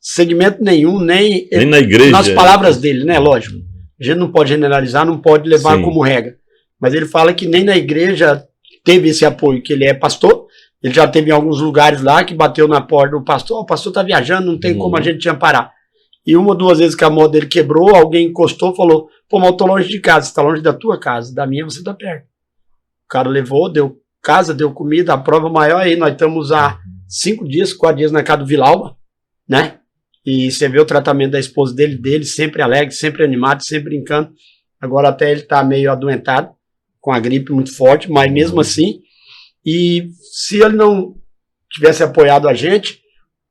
C: segmento nenhum, nem
B: na igreja.
C: Nas palavras dele, né? Lógico. A gente não pode generalizar, não pode levar como regra. Mas ele fala que nem na igreja teve esse apoio, que ele é pastor. Ele já teve em alguns lugares lá que bateu na porta do pastor. O pastor tá viajando, não tem como a gente te amparar. E uma ou duas vezes que a moto dele quebrou, alguém encostou e falou, pô, mas eu tô longe de casa, você tá longe da tua casa, da minha você tá perto. cara levou, deu casa, deu comida, a prova maior aí, nós estamos há 5 dias, 4 dias na casa do Vilalba, né? E você vê o tratamento da esposa dele sempre alegre, sempre animado, sempre brincando. Agora até ele tá meio adoentado, com a gripe muito forte, mas mesmo assim, e se ele não tivesse apoiado a gente,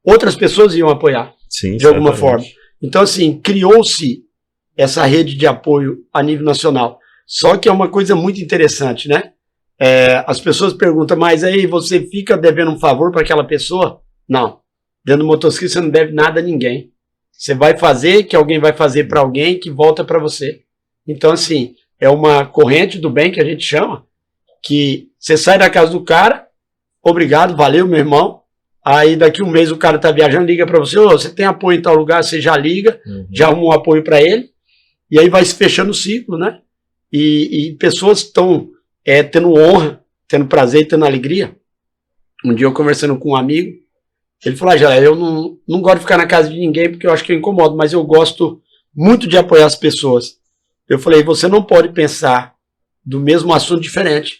C: outras pessoas iam apoiar,
B: Sim,
C: de alguma forma. Então, assim, criou-se essa rede de apoio a nível nacional. Só que é uma coisa muito interessante, né? As pessoas perguntam, mas aí você fica devendo um favor para aquela pessoa? Não. Dentro do motociclismo você não deve nada a ninguém. Você vai fazer, que alguém vai fazer para alguém, que volta para você. Então, assim, é uma corrente do bem que a gente chama, que você sai da casa do cara, obrigado, valeu, meu irmão. Aí daqui um mês o cara tá viajando, liga para você, você tem apoio em tal lugar, você já liga, já arruma um apoio para ele, e aí vai se fechando o ciclo, né? E pessoas estão tendo honra, tendo prazer e tendo alegria. Um dia eu conversando com um amigo, ele falou, eu não gosto de ficar na casa de ninguém porque eu acho que eu incomodo, mas eu gosto muito de apoiar as pessoas. Eu falei, você não pode pensar do mesmo assunto diferente.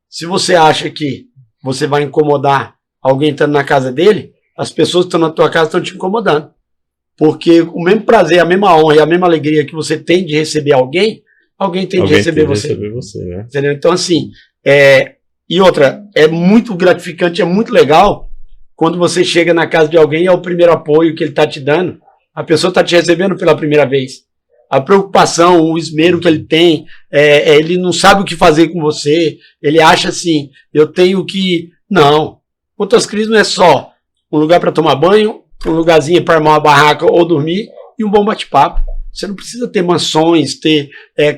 C: Se você acha que você vai incomodar alguém estando na casa dele, as pessoas que estão na tua casa estão te incomodando. Porque o mesmo prazer, a mesma honra e a mesma alegria que você tem de receber alguém tem de receber você.
B: Né?
C: Entendeu? Então, assim, e outra, é muito gratificante, é muito legal quando você chega na casa de alguém e é o primeiro apoio que ele está te dando. A pessoa está te recebendo pela primeira vez. A preocupação, o esmero que ele tem, ele não sabe o que fazer com você, ele acha assim, eu tenho que... Não, motociclismo é só um lugar para tomar banho, um lugarzinho para armar uma barraca ou dormir e um bom bate-papo. Você não precisa ter mansões, ter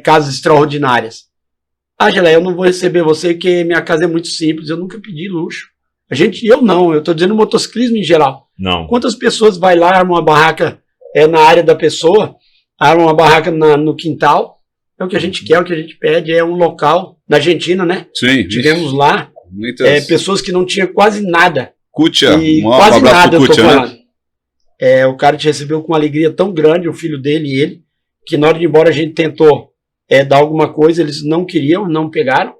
C: casas extraordinárias. Geleia, eu não vou receber você porque minha casa é muito simples, eu nunca pedi luxo. Eu estou dizendo motociclismo em geral.
B: Não.
C: Quantas pessoas vai lá, arma uma barraca na área da pessoa, arma uma barraca no quintal, é o que a gente quer, é o que a gente pede, é um local, na Argentina, né?
A: Sim.
C: Tivemos lá pessoas que não tinham quase nada.
A: Cútia,
C: quase nada, eu tô falando.
A: Né?
C: O cara te recebeu com uma alegria tão grande, o filho dele e ele, que na hora de ir embora a gente tentou dar alguma coisa, eles não queriam, não pegaram,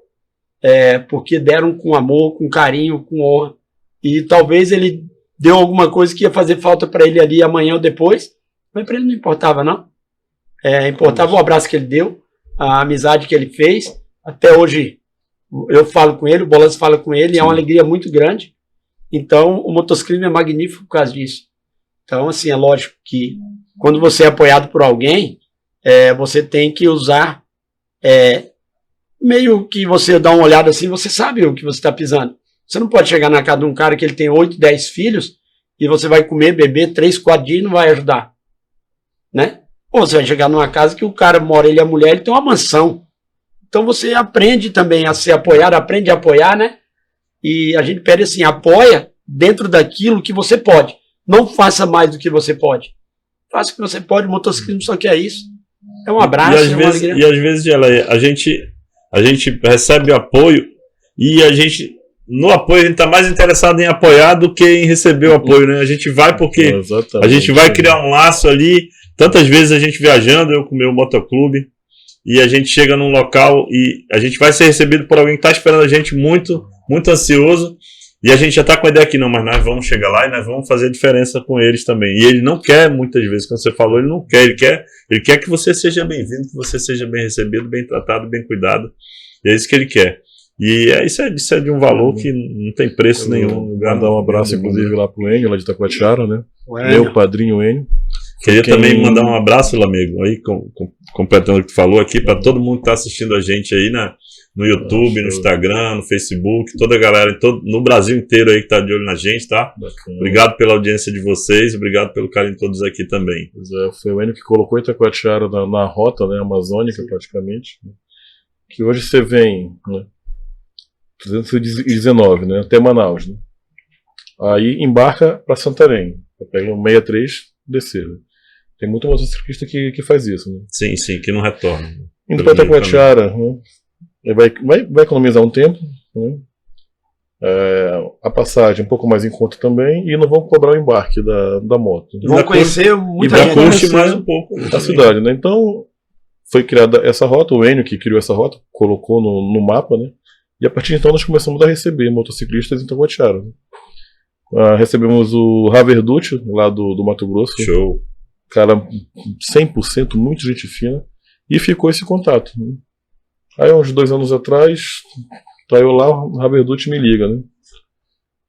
C: porque deram com amor, com carinho, com honra. E talvez ele deu alguma coisa que ia fazer falta para ele ali amanhã ou depois, mas para ele não importava, não. Importava o abraço que ele deu, a amizade que ele fez. Até hoje eu falo com ele, o Bolanski fala com ele, é uma alegria muito grande. Então o motociclismo é magnífico por causa disso. Então, assim, é lógico que quando você é apoiado por alguém, você tem que usar, meio que você dá uma olhada assim, você sabe o que você está pisando. Você não pode chegar na casa de um cara que ele tem 8, 10 filhos e você vai comer, beber 3, 4 dias e não vai ajudar, né? Ou você vai chegar numa casa que o cara mora, ele e a mulher, ele tem uma mansão. Então você aprende também a ser apoiado, aprende a apoiar, né? E a gente pede assim, apoia dentro daquilo que você pode. Não faça mais do que você pode. Faça o que você pode, o motociclismo só que é isso. É um abraço, uma alegria.
B: E às vezes a gente recebe apoio e no apoio a gente está mais interessado em apoiar do que em receber o apoio, né? A gente vai porque a gente vai criar um laço ali. Tantas vezes a gente viajando, eu com o meu motoclube, e a gente chega num local e a gente vai ser recebido por alguém que está esperando a gente muito, muito ansioso. E a gente já está com a ideia aqui, não, mas nós vamos chegar lá e nós vamos fazer diferença com eles também. E ele não quer, muitas vezes, quando você falou, ele não quer. Ele quer que você seja bem-vindo, que você seja bem recebido, bem tratado, bem cuidado. E é isso que ele quer. E isso é de um valor que não tem preço nenhum.
D: Mandar um abraço, inclusive, lá pro Enio, lá de Itacoatiara, né? Meu padrinho Enio.
B: Queria também mandar um abraço, amigo, aí, completando o que tu falou aqui, para todo mundo que está assistindo a gente aí no YouTube, no Instagram, no Facebook, toda a galera no Brasil inteiro aí que está de olho na gente, tá? Bacana. Obrigado pela audiência de vocês, obrigado pelo carinho de todos aqui também.
D: Foi o Enio que colocou Itacoatiara na rota, né, amazônica, praticamente, né, que hoje você vem, né, 319, né, até Manaus, né, aí embarca para Santarém, pega um 63, descer, né. Tem muito motociclista que faz isso, né?
B: Sim, que não retorna.
D: Indo para Itacoatiara, né? Vai economizar um tempo, né? A passagem um pouco mais em conta também, e não vão cobrar o embarque da moto.
C: Vão conhecer muita
B: gente. E vai curtir mais um pouco
D: a cidade, né? Então, foi criada essa rota, o Enio que criou essa rota, colocou no mapa, né? E a partir de então nós começamos a receber motociclistas em Taquatiara. Recebemos o Raverducci, lá do Mato Grosso.
B: Show.
D: Cara 100%, muito gente fina. E ficou esse contato. Né? Aí uns 2 anos atrás, tá eu lá, o Raverducci me liga, né?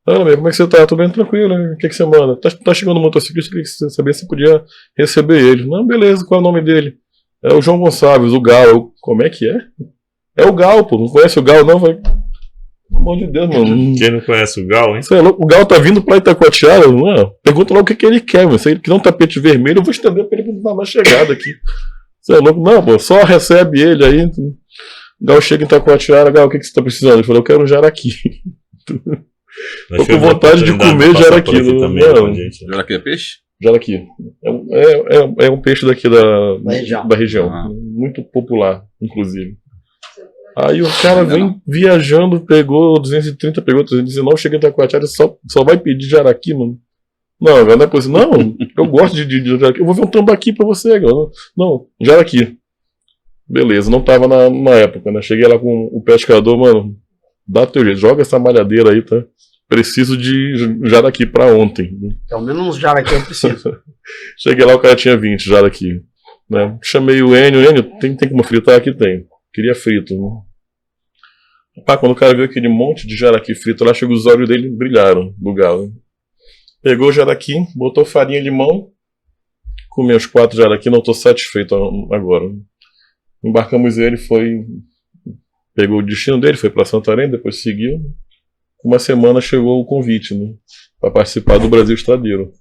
D: Amigo, como é que você tá? Tô bem tranquilo, né? O que você manda? Tá chegando um motociclista, queria saber se podia receber ele. Não, beleza, qual é o nome dele? É o João Gonçalves, o Gal. Como é que é? É o Gal, pô. Não conhece o Gal, não? Vai. Pelo amor de Deus, mano.
B: Quem não conhece o Gal, hein?
D: Você é louco? O Gal tá vindo pra Itacoatiara, não? Pergunta logo o que ele quer, mano. Se ele quiser um tapete vermelho, eu vou estender pra ele na chegada aqui. Você é louco? Não, pô. Só recebe ele aí. O Gal chega em Itacoatiara, Gal, o que você tá precisando? Ele falou, eu quero um jaraqui. Tô com vontade de comer jaraqui.
A: Jaraqui é peixe?
D: Jaraqui. É um peixe daqui da região. Muito popular, inclusive. Aí o cara vem viajando, pegou 230, pegou 319, chega em Itacoatiara e só vai pedir jaraqui, mano. Não, velho, não é possível. Não, eu gosto de jaraqui. Eu vou ver um tambaqui pra você, cara. Não, jaraqui. Beleza, não tava na época, né? Cheguei lá com o pescador, mano. Dá teu jeito, joga essa malhadeira aí, tá? Preciso de jaraqui pra ontem.
C: Pelo menos uns jaraqui eu preciso.
D: Cheguei lá, o cara tinha 20 jaraqui. Né? Chamei o Enio, tem como fritar? Aqui tem. Queria frito. Né? Pá, quando o cara viu aquele monte de jaraqui frito lá, chegou os olhos dele brilharam do galo. Né? Pegou o jaraqui, botou farinha e limão, comi os 4 jaraqui, não tô satisfeito agora. Embarcamos ele, pegou o destino dele, foi para Santarém, depois seguiu. Uma semana chegou o convite, né, para participar do Brasil Estradeiro.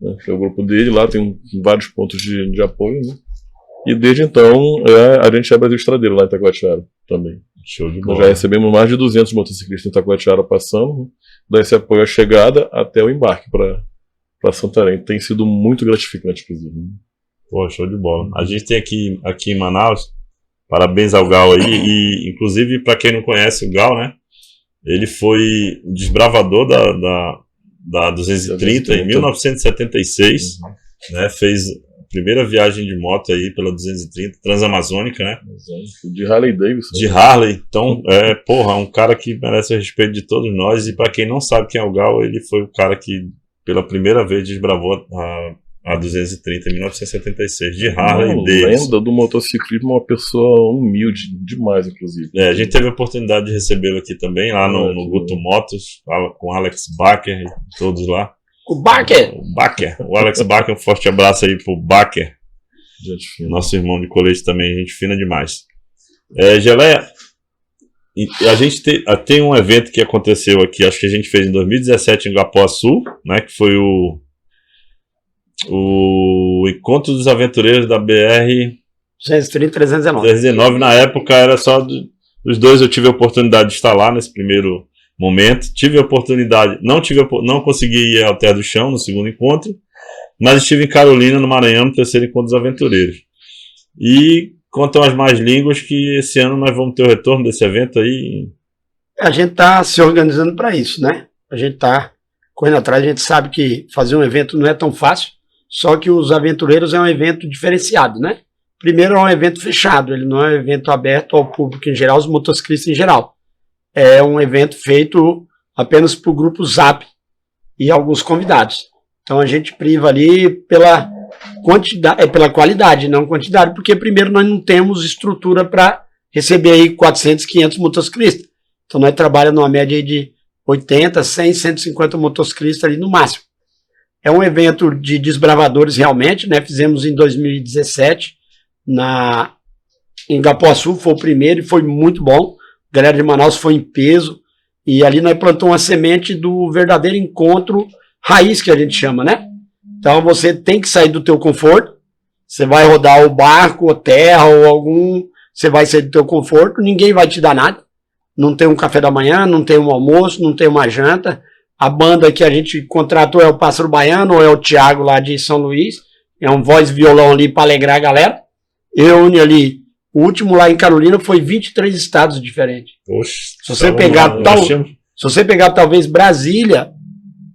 D: Né, que é o grupo dele, lá tem vários pontos de apoio. Né, e desde então a gente é Brasil Estradeiro lá em Itacoatiara também.
B: Show de bola.
D: Nós já recebemos mais de 200 motociclistas em Itacoatiara passando, né, dar esse apoio à chegada até o embarque para Santarém. Tem sido muito gratificante, inclusive.
B: Pô, show de bola. A gente tem aqui em Manaus, parabéns ao Gal aí, e inclusive para quem não conhece o Gal, né? Ele foi desbravador da 230 em 1976, né? Fez a primeira viagem de moto aí pela 230, transamazônica, né?
D: De Harley Davidson.
B: De Harley. Então, um cara que merece o respeito de todos nós. E para quem não sabe quem é o Gal, ele foi o cara que pela primeira vez desbravou a 230 em 1976, de Harley Davidson.
D: Lenda do motociclismo, uma pessoa humilde demais, inclusive.
B: A gente teve a oportunidade de recebê-lo aqui também, lá no Guto Motos, com Alex Baker e todos lá.
C: O Baker!
B: O Alex Baker, um forte abraço aí pro Baker. Nosso irmão de colete também, gente fina demais. Geleia, a gente tem um evento que aconteceu aqui, acho que a gente fez em 2017 em Guapuaçu, né, que foi o Encontro dos Aventureiros da BR
C: 230-319.
B: Na época era só dos dois. Eu tive a oportunidade de estar lá nesse primeiro momento. Tive a oportunidade, não consegui ir ao Terra do Chão no segundo encontro, mas estive em Carolina, no Maranhão, no terceiro Encontro dos Aventureiros. E contam as más línguas que esse ano nós vamos ter o retorno desse evento aí.
C: A gente está se organizando para isso, né? A gente está correndo atrás. A gente sabe que fazer um evento não é tão fácil. Só que os Aventureiros é um evento diferenciado, né? Primeiro, é um evento fechado, ele não é um evento aberto ao público em geral, os motociclistas em geral. É um evento feito apenas para o grupo Zap e alguns convidados. Então a gente priva ali pela qualidade, não quantidade, porque primeiro nós não temos estrutura para receber aí 400, 500 motociclistas. Então nós trabalhamos numa média aí de 80, 100, 150 motociclistas ali no máximo. É um evento de desbravadores realmente, né? Fizemos em 2017 em Guapuaçu, foi o primeiro e foi muito bom. A galera de Manaus foi em peso e ali nós plantamos uma semente do verdadeiro encontro raiz, que a gente chama, né? Então você tem que sair do teu conforto, você vai rodar o barco, ou terra, ou você vai sair do teu conforto, ninguém vai te dar nada. Não tem um café da manhã, não tem um almoço, não tem uma janta. A banda que a gente contratou é o Pássaro Baiano, ou é o Thiago lá de São Luís. É um voz e violão ali para alegrar a galera. Reúne ali. O último lá em Carolina foi 23 estados diferentes.
B: Poxa,
C: se você pegar talvez Brasília,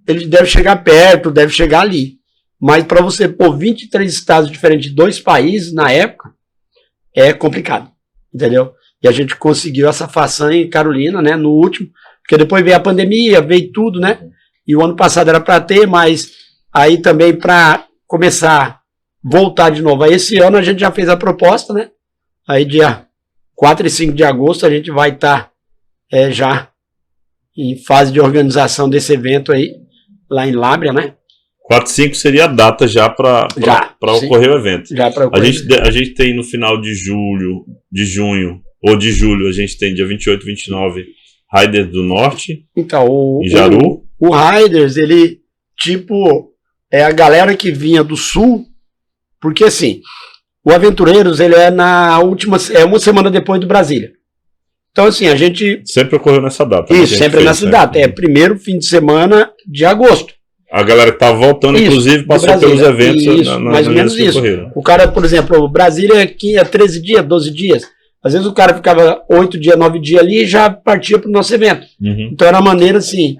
C: ele deve chegar perto, deve chegar ali. Mas para você pôr 23 estados diferentes de 2 países na época, é complicado. Entendeu? E a gente conseguiu essa façanha em Carolina, né, no último, porque depois veio a pandemia, veio tudo, né? E o ano passado era para ter, mas aí também para começar a voltar de novo. Aí esse ano a gente já fez a proposta, né? Aí dia 4 e 5 de agosto a gente vai estar já em fase de organização desse evento aí, lá em Lábrea, né?
B: 4 e 5 seria a data já para ocorrer o evento.
C: Já para ocorrer.
B: A gente tem no final de junho ou de julho, a gente tem dia 28 e 29 Riders do Norte,
C: então,
B: em Jaru.
C: O Riders, ele, tipo, é a galera que vinha do sul, porque assim, o Aventureiros, ele é uma semana depois do Brasília. Então, assim, a gente...
B: Sempre ocorreu nessa data.
C: Isso, sempre nessa data. É primeiro fim de semana de agosto.
B: A galera que tá voltando, inclusive, passou pelos eventos.
C: Isso, mais ou menos isso. O cara, por exemplo, o Brasília aqui é 13 dias, 12 dias. Às vezes o cara ficava 8 dias, 9 dias ali e já partia para o nosso evento.
B: Uhum.
C: Então era uma maneira assim,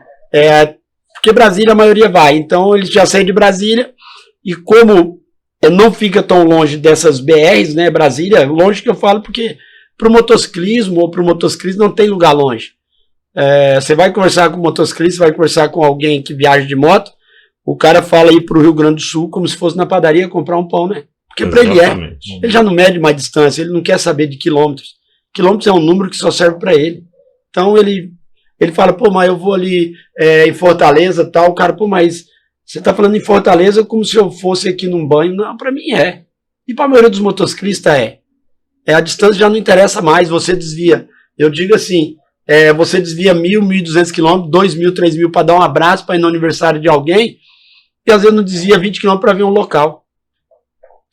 C: porque Brasília a maioria vai. Então eles já saem de Brasília e como não fica tão longe dessas BRs, né, Brasília, longe que eu falo porque para o motociclismo ou para o motociclismo não tem lugar longe. Você vai conversar com o motociclista, vai conversar com alguém que viaja de moto, o cara fala aí para o Rio Grande do Sul como se fosse na padaria comprar um pão, né? Porque para ele já não mede mais distância, ele não quer saber de quilômetros. Quilômetros é um número que só serve para ele. Então ele fala, pô, mas eu vou ali em Fortaleza tal, o cara, pô, mas você tá falando em Fortaleza como se eu fosse aqui num banho. Não, para mim é. E para a maioria dos motociclistas a distância já não interessa mais, você desvia. Eu digo assim, você desvia 1.000, 1.200 quilômetros, 2.000, 3.000 para dar um abraço, para ir no aniversário de alguém, e às vezes não desvia 20 quilômetros para ver um local.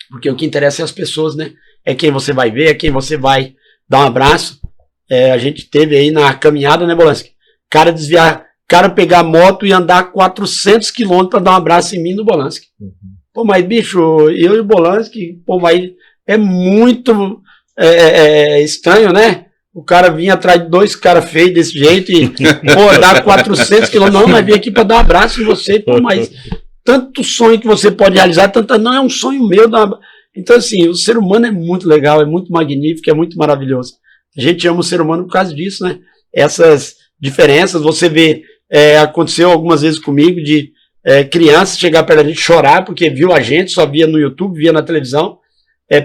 C: Porque o que interessa é as pessoas, né? É quem você vai ver, é quem você vai dar um abraço. A gente teve aí na caminhada, né, Bolansky? Cara pegar a moto e andar 400 quilômetros para dar um abraço em mim no Bolansky. Uhum. Pô, mas bicho, eu e o Bolansky, pô, mas é muito estranho, né? O cara vinha atrás de 2 caras feios desse jeito e, pô, andar 400 quilômetros. Não, mas vim aqui para dar um abraço em você, pô, mas... Tanto sonho que você pode realizar, não é um sonho meu. Então, assim, o ser humano é muito legal, é muito magnífico, é muito maravilhoso. A gente ama o ser humano por causa disso, né? Essas diferenças, você vê, aconteceu algumas vezes comigo, de criança chegar perto da gente chorar, porque viu a gente, só via no YouTube, via na televisão.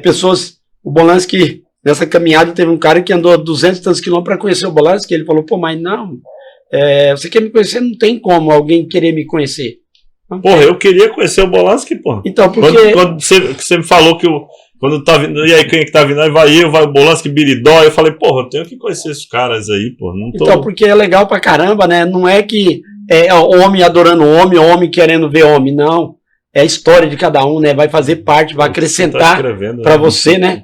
C: Pessoas, o Bolansky, nessa caminhada, teve um cara que andou 200 e tantos quilômetros para conhecer o Bolansky, ele falou, pô, mas não, você quer me conhecer? Não tem como alguém querer me conhecer.
B: Porra, eu queria conhecer o Bolansky, porra.
C: Então, porque...
B: Quando você me falou que quando tá vindo, e aí quem é que tá vindo? Aí vai o Bolansky, Biridó, eu falei, porra, eu tenho que conhecer esses caras aí, porra.
C: Então, porque é legal pra caramba, né? Não é que homem adorando homem querendo ver homem, não. É a história de cada um, né? Vai fazer parte, vai acrescentar pra você, né?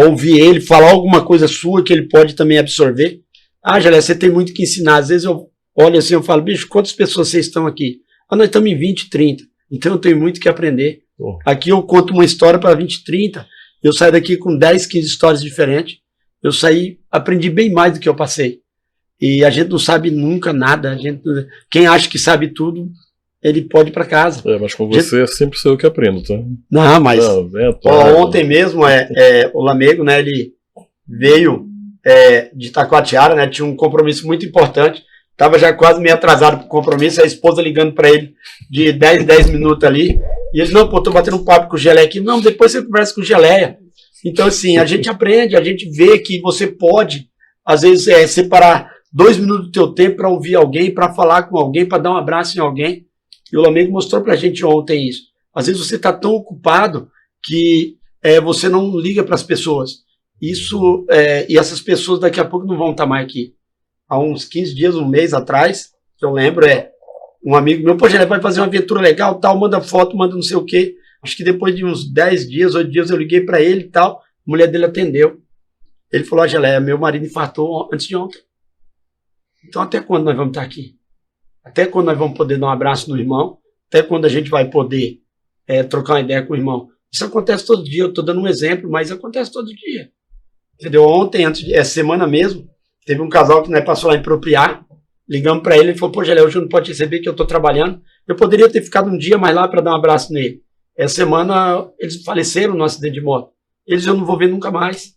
C: Ouvir ele, falar alguma coisa sua que ele pode também absorver. Gelé, você tem muito que ensinar. Às vezes eu olho assim, eu falo, bicho, quantas pessoas vocês estão aqui? Nós estamos em 20, 30. Então eu tenho muito que aprender. Aqui eu conto uma história para 20, 30. Eu saio daqui com 10, 15 histórias diferentes. Eu aprendi bem mais do que eu passei. E a gente não sabe nunca nada. Quem acha que sabe tudo, ele pode ir para casa.
D: Mas com você é sempre eu que aprendo, tá?
C: Não, mas ontem mesmo o Lamego, né, ele veio de Taquatiara, né, tinha um compromisso muito importante. Estava já quase meio atrasado para o compromisso, a esposa ligando para ele de 10 minutos ali. E ele, não, pô, tô batendo um papo com o Geleia aqui. Não, depois você conversa com o Geleia. Então, assim, a gente aprende, a gente vê que você pode, às vezes, separar 2 minutos do teu tempo para ouvir alguém, para falar com alguém, para dar um abraço em alguém. E o Lamego mostrou para a gente ontem isso. Às vezes você está tão ocupado que você não liga para as pessoas. Isso, e essas pessoas daqui a pouco não vão estar mais aqui. Há uns 15 dias, um mês atrás, que eu lembro, um amigo meu, poxa, ele vai fazer uma aventura legal, tal, manda foto, manda não sei o quê. Acho que depois de uns 10 dias, 8 dias, eu liguei para ele e tal, a mulher dele atendeu. Ele falou, Geleia, meu marido infartou antes de ontem. Então até quando nós vamos estar aqui? Até quando nós vamos poder dar um abraço no irmão? Até quando a gente vai poder trocar uma ideia com o irmão? Isso acontece todo dia, eu estou dando um exemplo, mas acontece todo dia. Entendeu? Ontem, semana mesmo, teve um casal que passou lá em Propriar, ligamos para ele, falou, pô, Geleia, hoje eu não posso receber que eu estou trabalhando. Eu poderia ter ficado um dia mais lá para dar um abraço nele. Essa semana eles faleceram no acidente de moto. Eles eu não vou ver nunca mais.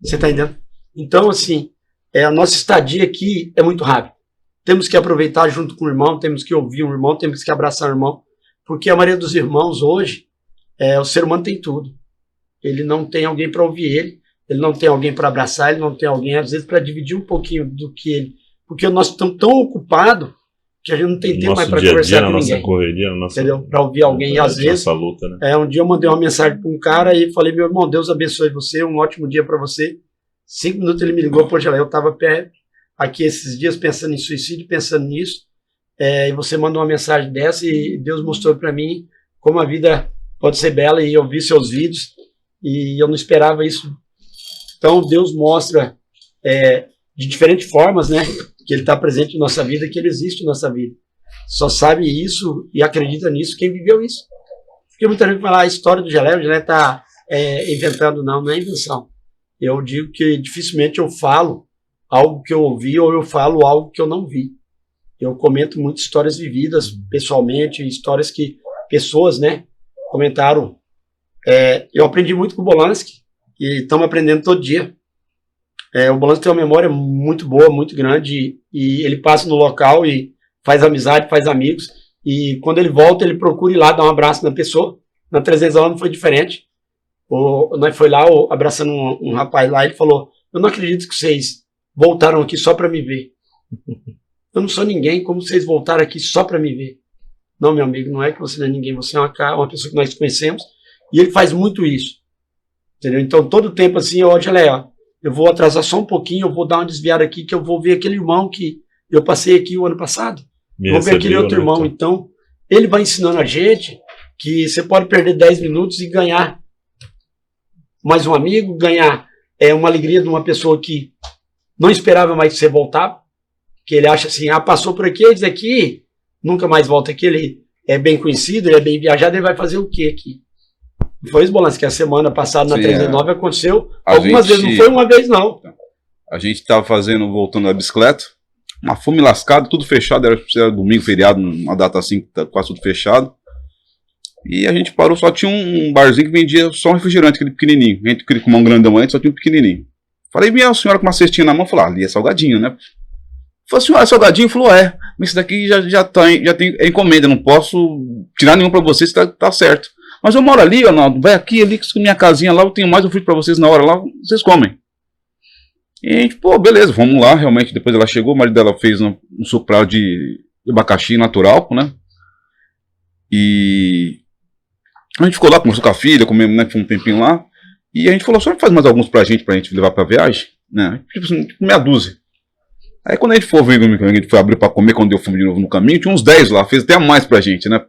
C: Você está entendendo? Então, assim, a nossa estadia aqui é muito rápida. Temos que aproveitar junto com o irmão, temos que ouvir o irmão, temos que abraçar o irmão, porque a maioria dos irmãos hoje, o ser humano tem tudo. Ele não tem alguém para ouvir ele não tem alguém para abraçar, ele não tem alguém, às vezes, para dividir um pouquinho do que ele... Porque nós estamos tão ocupados que a gente não tem tempo mais para conversar com ninguém.
B: Nossa correria, na nossa...
C: Entendeu? Para ouvir alguém. E às vezes,
B: luta, né?
C: um dia eu mandei uma mensagem para um cara e falei, meu irmão, Deus abençoe você, um ótimo dia para você. 5 minutos ele me ligou, poxa, eu estava aqui esses dias pensando em suicídio, pensando nisso, e você mandou uma mensagem dessa e Deus mostrou para mim como a vida pode ser bela, e eu vi seus vídeos e eu não esperava isso. Então Deus mostra de diferentes formas, né, que Ele está presente em nossa vida, que Ele existe em nossa vida. Só sabe isso e acredita nisso quem viveu isso. Porque muita gente fala, a história do Geleia, o Geleia está inventando. Não é invenção. Eu digo que dificilmente eu falo algo que eu ouvi ou eu falo algo que eu não vi. Eu comento muitas histórias vividas pessoalmente, histórias que pessoas, né, comentaram. Eu aprendi muito com o Bolansky e estamos aprendendo todo dia. O Bolansky tem uma memória muito boa, muito grande, e ele passa no local e faz amizade, faz amigos, e quando ele volta, ele procura ir lá dar um abraço na pessoa. Na 300 anos foi diferente. Nós foi lá abraçando um rapaz lá, ele falou, eu não acredito que vocês voltaram aqui só para me ver. Eu não sou ninguém, como vocês voltaram aqui só para me ver? Não, meu amigo, não é que você não é ninguém, você é uma pessoa que nós conhecemos, e ele faz muito isso. Entendeu? Então, todo tempo assim, eu vou atrasar só um pouquinho, eu vou dar uma desviada aqui, que eu vou ver aquele irmão que eu passei aqui o ano passado. Vou ver aquele outro irmão. Então, ele vai ensinando a gente que você pode perder 10 minutos e ganhar mais um amigo, ganhar uma alegria de uma pessoa que não esperava mais que você voltar, que ele acha assim, passou por aqui, diz aqui, nunca mais volta aqui, ele é bem conhecido, ele é bem viajado, ele vai fazer o quê aqui? Foi isso, Bolansky, que a semana passada na 309 aconteceu algumas vezes, não foi uma vez não.
A: A gente estava voltando da bicicleta, uma fome lascada, tudo fechado, era domingo, feriado, uma data assim, quase tudo fechado. E a gente parou, só tinha um barzinho que vendia só um refrigerante, aquele pequenininho. A gente queria comer um grandão antes, só tinha um pequenininho. Falei, minha senhora com uma cestinha na mão, falou, ali é salgadinho, né? Falei, senhora, é salgadinho? Falou, mas esse daqui já tem encomenda, não posso tirar nenhum pra vocês, tá certo. Mas eu moro ali, Arnaldo, vai aqui, ali, com minha casinha lá, eu tenho mais um frito pra vocês na hora lá, vocês comem. E a gente, beleza, vamos lá, realmente, depois ela chegou, o marido dela fez um suco pra ela de abacaxi natural, né? E a gente ficou lá, conversou com a filha, comemos, né, foi um tempinho lá, e a gente falou, só faz mais alguns pra gente levar pra viagem, né? Tipo meia dúzia. Aí quando a gente foi abrir pra comer, quando deu fome de novo no caminho, tinha uns 10 lá, fez até a mais pra gente, né?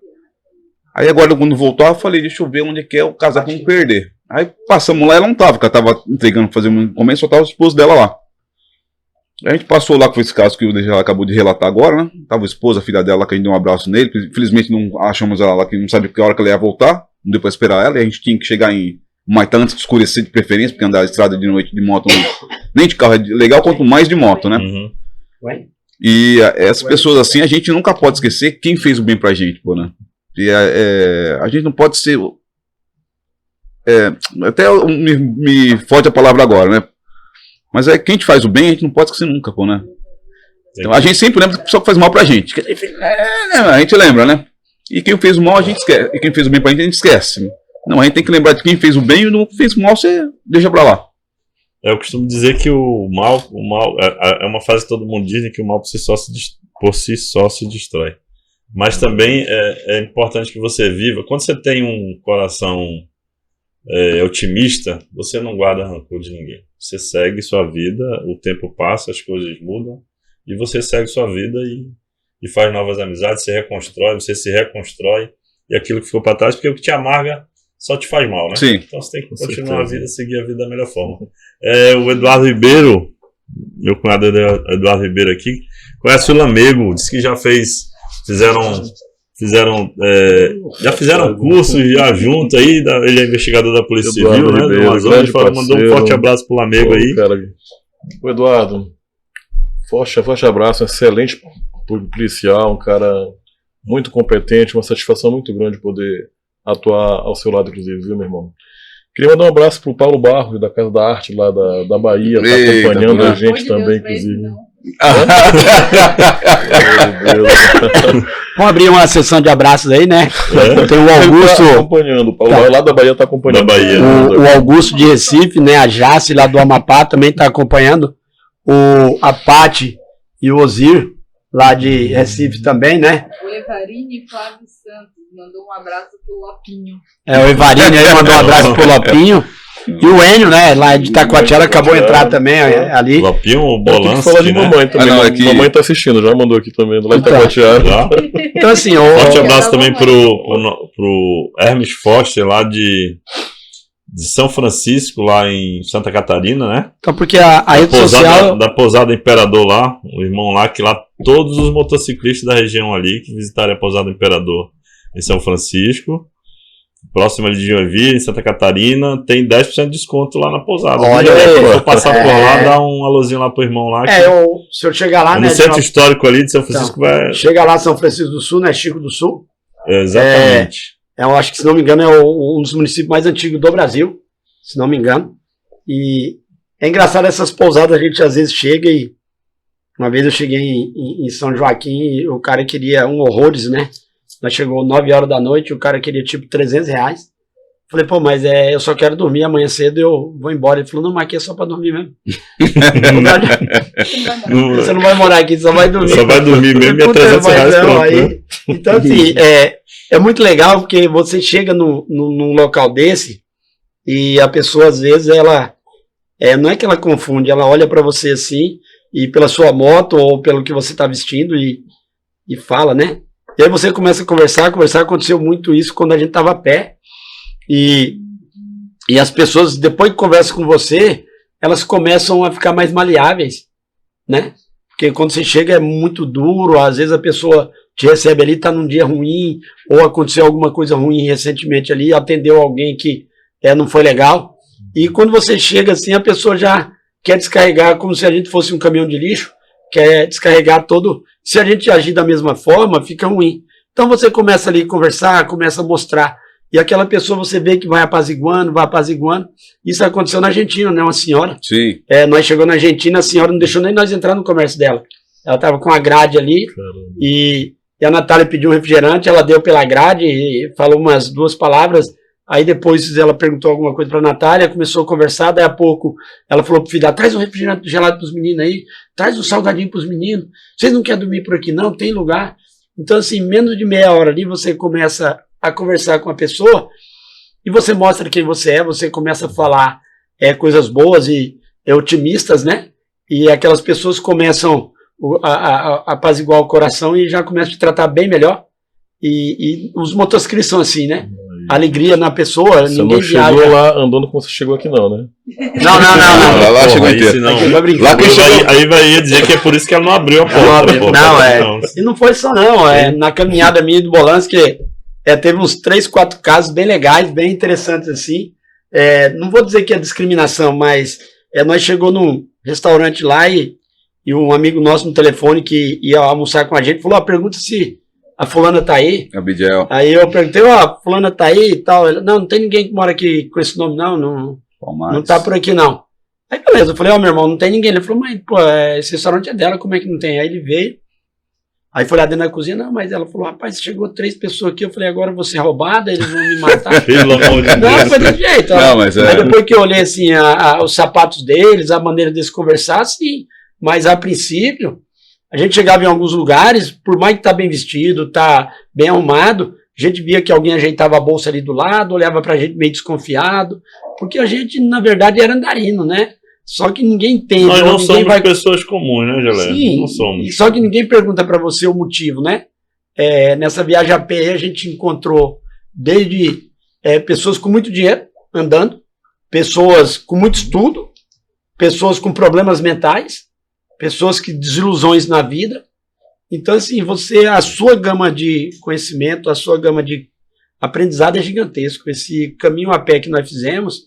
A: Aí agora quando voltou, eu falei, deixa eu ver onde é que é o casaco pra não perder. Aí passamos lá, ela não tava, porque ela tava entregando, fazendo um encomenda, só tava o esposo dela lá. Aí a gente passou lá, que foi esse caso que ela acabou de relatar agora, né? Tava o esposo, a filha dela lá, que a gente deu um abraço nele, infelizmente não achamos ela lá, que não sabe que hora que ela ia voltar, não deu pra esperar ela, e a gente tinha que chegar em Humaitá antes de escurecer de preferência, porque andar a estrada de noite de moto, nem de carro é legal, quanto mais de moto, né?
B: Uhum.
A: E essas pessoas assim, a gente nunca pode esquecer quem fez o bem pra gente, né? E a gente não pode ser... até me foge a palavra agora, né? Mas quem te faz o bem, a gente não pode esquecer nunca, né? Então, a gente sempre lembra da pessoa que faz mal pra gente. A gente lembra, né? E quem fez o mal, a gente esquece. E quem fez o bem pra gente esquece. Não, a gente tem que lembrar de quem fez o bem e não fez o mal, você deixa pra lá.
B: Eu costumo dizer que o mal é uma frase que todo mundo diz, né, que o mal por si só se destrói. Mas também é importante que você viva. Quando você tem um coração otimista, você não guarda rancor de ninguém. Você segue sua vida, o tempo passa, as coisas mudam, e você segue sua vida e faz novas amizades, você se reconstrói, e aquilo que ficou para trás, porque o que te amarga só te faz mal, né?
A: Sim.
B: Então você tem que continuar a vida, seguir a vida da melhor forma. O Eduardo Ribeiro, meu cunhado Eduardo Ribeiro aqui, conhece o Lamego, disse que já já fizeram curso já junto aí, ele é investigador da Polícia Civil, né? Do Amazonas, mandou um forte abraço pro Lamego aí.
D: Cara, o Eduardo, forte abraço, excelente policial, um cara muito competente, uma satisfação muito grande poder atuar ao seu lado, inclusive, viu, meu irmão? Queria mandar um abraço pro Paulo Barros, da Casa da Arte, lá da Bahia, tá
A: Eita,
D: acompanhando
A: pô.
D: a gente
E: Pelo amor de
D: também,
E: Deus,
D: inclusive.
E: não.
D: Meu Deus.
C: Vamos abrir uma sessão de abraços aí, né? Tem o
D: Ele tá
C: Augusto,
D: acompanhando, o Paulo Barros lá da Bahia tá acompanhando.
B: Da Bahia.
C: o Augusto de Recife, né? A Jace lá do Amapá também tá acompanhando. A Pati e o Ozir lá de Recife também, né?
E: O Evarini Flávio Santos mandou um abraço pro Lopinho.
C: O Evarini aí mandou um abraço pro Lopinho. E o Enio, né? Lá de Itacoatiara acabou de entrar também ali.
B: Lopinho, o
D: Tem que falar de
B: Bolansky, né?
D: mamãe também.
A: não, é que-
D: Mamãe tá assistindo, já mandou aqui também, lá em
C: Então.
D: Itacoatiara.
B: Já.
C: Então, assim,
B: Forte
E: Ô,
B: abraço
E: ô,
B: também
E: mamãe.
B: pro Hermes Foster, lá de São Francisco, lá em Santa Catarina, né?
C: então porque a rede social.
B: Da Pousada Imperador lá, o irmão lá, que lá todos os motociclistas da região ali que visitarem a Pousada Imperador em São Francisco, próximo ali de Joinville, em Santa Catarina, tem 10% de desconto lá na pousada.
C: Olha aí.
B: Se eu passar por lá,
C: É.
B: dá um alôzinho lá pro irmão lá. Que
C: Se eu chegar lá,
B: é
C: né?
B: no centro histórico ali de São Francisco.
C: Chega lá São Francisco do Sul, né? Chico do Sul.
B: Exatamente.
C: Eu acho que, se não me engano, um dos municípios mais antigos do Brasil, se não me engano. E é engraçado essas pousadas, a gente às vezes chega e... Uma vez eu cheguei em São Joaquim e o cara queria horrores, né? Nós chegou 9 horas da noite, o cara queria tipo R$300. Falei, pô, mas eu só quero dormir, amanhã cedo eu vou embora. Ele falou, não, mas aqui é só pra dormir mesmo. Você não vai morar aqui, só vai dormir.
B: Só vai dormir mesmo e é
C: Puta,
B: R$300
C: mas não,
B: pronto,
C: aí-
B: né?
C: Então, assim, é muito legal porque você chega num local desse e a pessoa, às vezes, ela não é que ela confunde, ela olha pra você assim, e pela sua moto ou pelo que você tá vestindo e fala, né? E aí você começa a conversar, aconteceu muito isso quando a gente tava a pé, e as pessoas, depois que conversam com você, elas começam a ficar mais maleáveis, né? Porque quando você chega é muito duro, às vezes a pessoa te recebe ali, tá num dia ruim, ou aconteceu alguma coisa ruim recentemente ali, atendeu alguém que não foi legal, e quando você chega assim, a pessoa já quer descarregar como se a gente fosse um caminhão de lixo, quer descarregar todo. Se a gente agir da mesma forma, fica ruim. Então você começa ali a conversar, começa a mostrar, e aquela pessoa você vê que vai apaziguando. Isso aconteceu na Argentina, né? Uma senhora.
A: Sim.
C: Nós chegamos na Argentina, a senhora não deixou nem nós entrar no comércio dela. Ela estava com a grade ali,
D: Caramba.
C: e a Natália pediu um refrigerante, ela deu pela grade e falou umas 2 palavras. Aí depois ela perguntou alguma coisa para a Natália, começou a conversar, daí a pouco ela falou pro filho dela, traz um refrigerante gelado pros meninos aí, traz um salgadinho pros meninos, vocês não querem dormir por aqui não, tem lugar. Então assim, menos de meia hora ali você começa a conversar com a pessoa e você mostra quem você é, você começa a falar coisas boas e otimistas, né? E aquelas pessoas começam a apaziguar o coração e já começam a te tratar bem melhor. E os motociclistas são assim, né? Alegria na pessoa,
D: Você
C: ninguém
D: não chegou
C: viaja.
D: lá andando como você chegou aqui, não, né?
C: Não.
A: Lá
B: Porra,
A: chegou
B: aí
A: inteiro.
B: senão-
C: Aqui vai brincar.
A: Lá quem chegou-
B: Aí vai dizer que é por isso que ela não abriu a porta.
C: Não,
B: pô.
C: não, E não foi só não, na caminhada minha do Bolansky, teve uns 3, 4 casos bem legais, bem interessantes assim. Não vou dizer que é discriminação, mas nós chegou num restaurante lá e um amigo nosso no telefone que ia almoçar com a gente falou, pergunta se a fulana tá aí.
A: Abidiel.
C: Aí eu perguntei, fulana tá aí e tal. Ele, não tem ninguém que mora aqui com esse nome não
A: Palmares.
C: tá por aqui não. Aí beleza, eu falei, meu irmão, não tem ninguém. Ele falou, mas pô, esse restaurante é dela, como é que não tem? Aí ele veio, aí foi lá dentro da cozinha, não, mas ela falou, rapaz, chegou 3 pessoas aqui, eu falei, agora eu vou ser roubada, eles vão me matar.
B: Pelo amor de
C: Não,
B: Deus.
C: foi desse jeito. ó.
A: Não, mas
C: Aí depois que eu olhei assim, os sapatos deles, a maneira deles conversar, sim. Mas a princípio, a gente chegava em alguns lugares, por mais que tá bem vestido, tá bem arrumado, a gente via que alguém ajeitava a bolsa ali do lado, olhava pra gente meio desconfiado, porque a gente, na verdade, era andarino, né? Só que ninguém entende.
B: Nós não
C: ninguém
B: somos pessoas comuns, né, Geleia?
C: Sim,
B: Não somos.
C: e só que ninguém pergunta para você o motivo, né? Nessa viagem a pé a gente encontrou desde pessoas com muito dinheiro andando, pessoas com muito estudo, pessoas com problemas mentais, pessoas que desilusões na vida. Então, assim, a sua gama de conhecimento, a sua gama de aprendizado é gigantesco. Esse caminho a pé que nós fizemos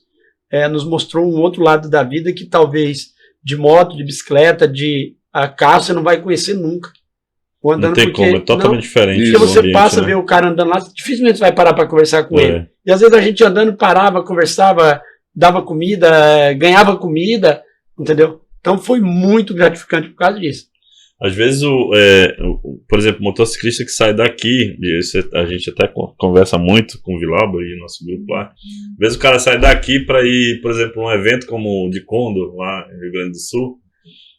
C: nos mostrou um outro lado da vida que talvez de moto, de bicicleta, a carro você não vai conhecer nunca. Ou andando
B: Não tem
C: porque,
B: como, é totalmente
C: não,
B: diferente.
C: porque
B: do
C: você
B: ambiente,
C: passa a
B: né?
C: ver o cara andando lá, dificilmente você vai parar para conversar com
B: É.
C: ele. E às vezes a gente andando parava, conversava, dava comida, ganhava comida, entendeu? Então foi muito gratificante por causa disso.
B: Às vezes, por exemplo, o motociclista que sai daqui, e a gente até conversa muito com o Vilauba e nosso grupo lá. Às vezes o cara sai daqui para ir, por exemplo, um evento como o de Condor, lá no Rio Grande do Sul,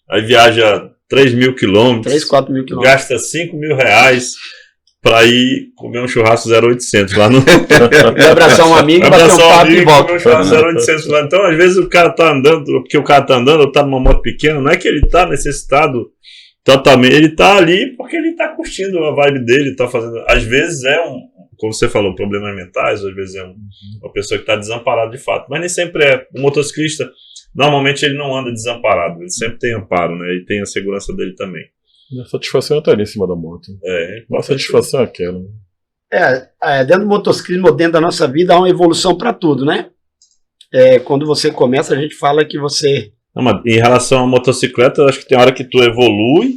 B: aí viaja 3 mil quilômetros,
C: 3, 4 mil quilômetros.
B: gasta 5 mil reais para ir comer um churrasco 0800 lá no.
C: E abraçar um amigo, bater um
B: Abraçar um
C: papo
B: amigo
C: e
B: e
C: volta.
B: comer um churrasco 0800 lá. Então, às vezes o cara tá andando, porque o cara tá andando, ou tá numa moto pequena, não é que ele tá necessitado totalmente, ele tá ali porque ele tá curtindo a vibe dele, tá fazendo. Às vezes como você falou, problemas mentais, às vezes uma pessoa que tá desamparada de fato, mas nem sempre é. O motociclista, normalmente ele não anda desamparado, ele sempre tem amparo, né? E tem a segurança dele também.
D: A satisfação é estar ali em cima da moto. A satisfação é aquela.
C: Dentro do motociclismo, ou dentro da nossa vida, há uma evolução para tudo, né? Quando você começa, a gente fala que você...
B: Não, mas em relação à motocicleta, eu acho que tem hora que tu evolui,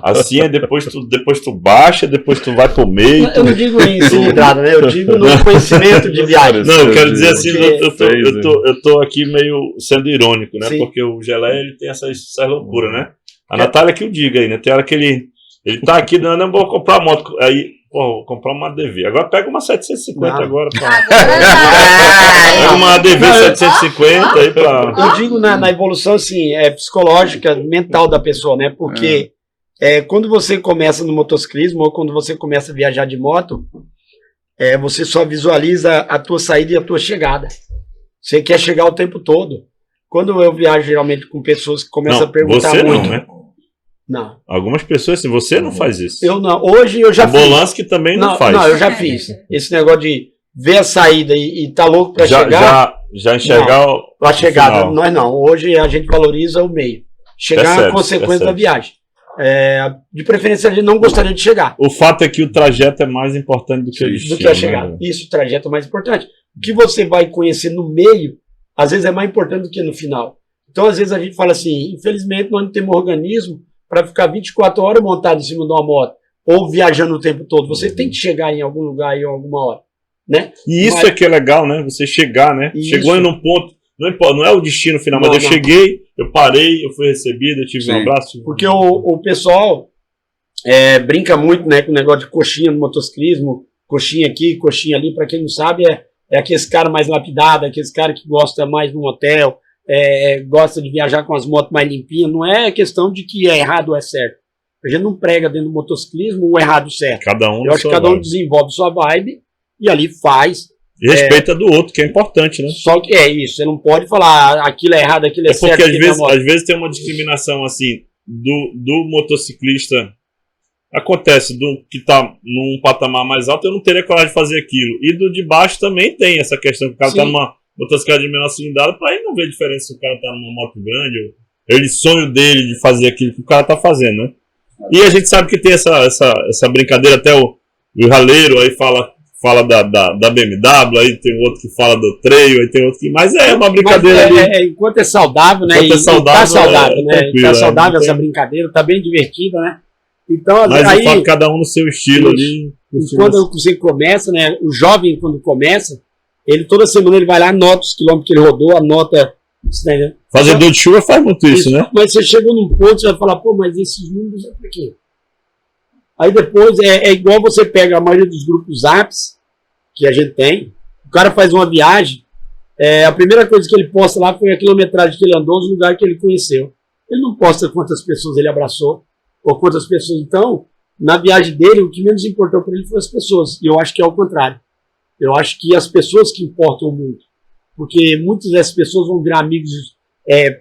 B: assim, aí depois tu baixa, depois tu vai pro meio.
C: Eu não digo em cilindrada, né? Eu digo no conhecimento de viagem.
B: Não, eu quero dizer assim,
C: Porque-
B: eu tô aqui meio sendo irônico, né?
C: Sim.
B: Porque o Geleia, ele tem essas loucuras, né? A Natália que o diga aí, né? Tem hora que ele tá aqui, não vou comprar moto, aí, pô, vou comprar uma ADV. Agora pega uma 750
C: Não.
B: agora, pá.
E: Agora
B: Pega uma ADV 750 aí pra...
C: Eu digo na evolução assim, psicológica, mental da pessoa, né? Porque quando você começa no motociclismo ou quando você começa a viajar de moto, você só visualiza a tua saída e a tua chegada. Você quer chegar o tempo todo. Quando eu viajo geralmente com pessoas que começam a perguntar
B: você
C: muito.
B: não, né?
C: Não,
B: Algumas pessoas, assim, você não faz isso.
C: eu não. Hoje eu já
B: O
C: fiz.
B: Bolansky também não faz.
C: Não, eu já fiz. Esse negócio de ver a saída e tá louco pra chegar.
B: Já enxergar
C: A chegada,
B: final.
C: nós não. Hoje a gente valoriza o meio. Chegar é a
B: Percebe-se,
C: consequência da
B: percebe-se.
C: viagem. De preferência, a gente não gostaria de chegar
B: O fato é que o trajeto é mais importante do que o destino.
C: do que a chegada.
B: né?
C: Isso, o trajeto é mais importante. O que você vai conhecer no meio, às vezes é mais importante do que no final. Então, às vezes a gente fala assim, infelizmente nós não temos organismo para ficar 24 horas montado em cima de uma moto ou viajando o tempo todo. Você tem que chegar em algum lugar em alguma hora, né?
B: E isso
C: Mas-
B: é que é legal, né? Você chegar, né?
C: Isso.
B: Chegou em um ponto, não importa, não é o destino final,
C: Não,
B: mas eu
C: não.
B: cheguei, eu parei, eu fui recebido, eu tive um
A: Sim.
B: abraço.
C: Porque o pessoal brinca muito, né, com o negócio de coxinha no motociclismo, coxinha aqui, coxinha ali. Para quem não sabe, é aqueles cara mais lapidado, aqueles cara que gosta mais de um hotel, gosta de viajar com as motos mais limpinhas. Não é questão de que é errado ou é certo. A gente não prega dentro do motociclismo o errado ou certo.
B: Cada um
C: Eu acho que cada um desenvolve sua vibe e ali faz.
B: E respeita do outro, que é importante, né?
C: Só que é isso, você não pode falar aquilo é errado, aquilo é
B: É
C: certo.
B: porque
C: aquilo é moto.
B: às vezes tem uma discriminação assim do motociclista. Acontece do que tá num patamar mais alto, eu não teria coragem de fazer aquilo. E do de baixo também tem essa questão, que o cara
C: Sim.
B: tá numa motocicleta de menor cilindrada, pra ele não ver diferença se o cara tá numa moto grande, ou ele sonho dele de fazer aquilo que o cara tá fazendo, né? E a gente sabe que tem essa brincadeira, até o raleiro aí fala da BMW, aí tem outro que fala do Trail, aí tem outro que... Mas é uma brincadeira
C: Mas
B: ali.
C: enquanto é saudável, né?
B: Enquanto é saudável,
C: tá saudável, né?
B: tranquilo,
C: Tá saudável
B: não
C: essa
B: tem-
C: brincadeira, tá bem divertida, né? Então,
B: Mas
C: aí,
B: eu falo cada um no seu estilo
C: Isso.
B: ali.
C: e quando você começa, né? O jovem, quando começa, ele toda semana ele vai lá, anota os quilômetros que ele rodou, anota. Né?
B: Fazedor de chuva faz muito isso, né?
C: Mas você chegou num ponto, você vai falar, pô, mas esses números é pra quê? Aí depois é igual você pega a maioria dos grupos apps que a gente tem, o cara faz uma viagem, a primeira coisa que ele posta lá foi a quilometragem que ele andou, os lugares que ele conheceu. Ele não posta quantas pessoas ele abraçou, ou quantas pessoas. Então, na viagem dele, o que menos importou para ele foram as pessoas. E eu acho que é o contrário. Eu acho que as pessoas que importam muito. Porque muitas dessas pessoas vão virar amigos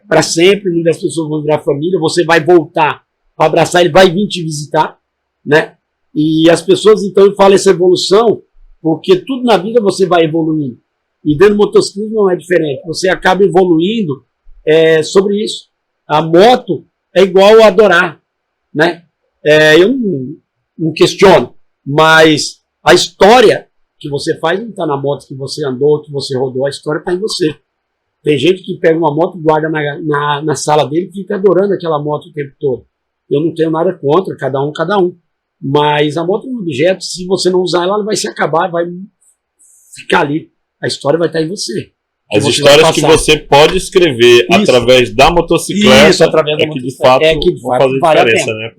C: para sempre, muitas das pessoas vão virar família, você vai voltar para abraçar, ele vai vir te visitar, né? E as pessoas, então, falam essa evolução, porque tudo na vida você vai evoluindo. E dentro do motociclismo não é diferente. Você acaba evoluindo sobre isso. A moto é igual a adorar, né? Eu não questiono, mas a história que você faz não está na moto que você andou, que você rodou, a história está em você. Tem gente que pega uma moto, guarda na sala dele e fica adorando aquela moto o tempo todo. Eu não tenho nada contra, cada um. Mas a moto é um objeto, se você não usar ela vai se acabar, vai ficar ali. A história vai estar em você.
B: As histórias que você pode escrever através da motocicleta
C: através da
B: motocicleta que de fato vão fazer
C: vale
B: diferença, né?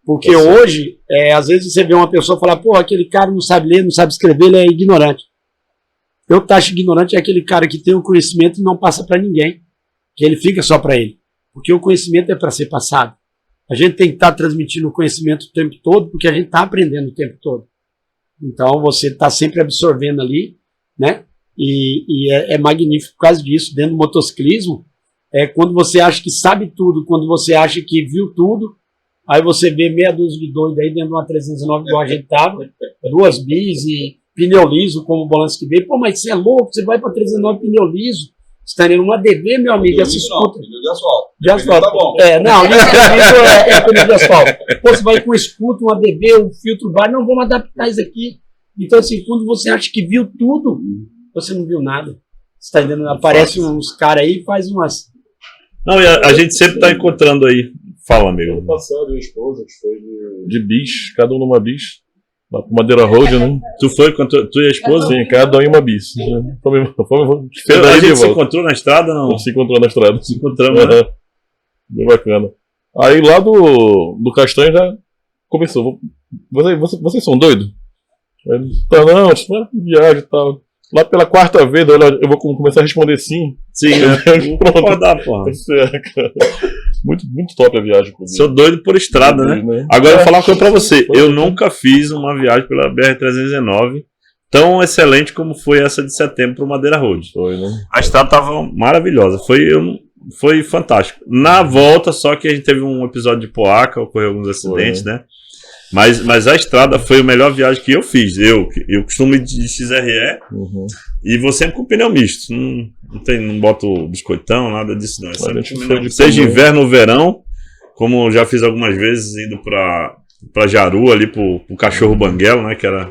C: Porque hoje, às vezes você vê uma pessoa falar, pô, aquele cara não sabe ler, não sabe escrever, ele é ignorante. Eu taxo ignorante é aquele cara que tem o conhecimento e não passa para ninguém, que ele fica só para ele. Porque o conhecimento é para ser passado. A gente tem que estar transmitindo o conhecimento o tempo todo, porque a gente está aprendendo o tempo todo. Então você está sempre absorvendo ali, né? E é magnífico por causa disso. Dentro do motociclismo, quando você acha que sabe tudo, quando você acha que viu tudo, aí você vê meia dúzia de doido aí dentro de uma 309 igual a gente tava, 2 bis e pneu liso, como o Bolansky veio. Pô, mas você é louco, você vai para 309 pneu liso, você tá indo numa DV, meu amigo, essa escuta.
A: Pneu de asfalto.
C: De asfalto.
A: Tá bom.
C: Não, isso é pneu de asfalto. Pô, você vai com escuta, uma DV, um filtro bar, não vamos adaptar isso aqui. Então, assim, quando você acha que viu tudo, você não viu nada. Você tá entendendo? Aparece uns caras aí e faz umas...
B: Não, e a gente sempre tá encontrando aí. Fala, amigo.
D: Ano passado, a esposa, que foi de bis, cada um numa bis. Madeira Road, né?
B: Tu foi com tu e a esposa?
D: Sim, cada um em uma bis.
B: A gente se encontrou na estrada, não?
D: Se encontrou na estrada.
B: Se encontramos, né?
D: Bem bacana. Aí lá do Castanho já começou. Vocês são doidos? Ele, tá, não, viagem e tal. Lá pela 4ª vez, eu vou começar a responder sim.
B: Sim, vou concordar, porra.
D: Muito top a viagem.
B: Sou doido por estrada, né? Agora eu vou falar uma coisa pra você. Eu nunca fiz uma viagem pela BR-319 tão excelente como foi essa de setembro pro Madeira Road.
D: Foi, né?
B: A estrada tava maravilhosa. Foi fantástico. Na volta, só que a gente teve um episódio de Poaca, ocorreu alguns acidentes, né? Mas a estrada foi a melhor viagem que eu fiz. Eu costumo ir de XRE e vou sempre com pneu misto. Não boto biscoitão, nada disso não. Seja inverno ou verão, como eu já fiz algumas vezes indo pra Jaru, ali pro Cachorro Banguelo, né? Que era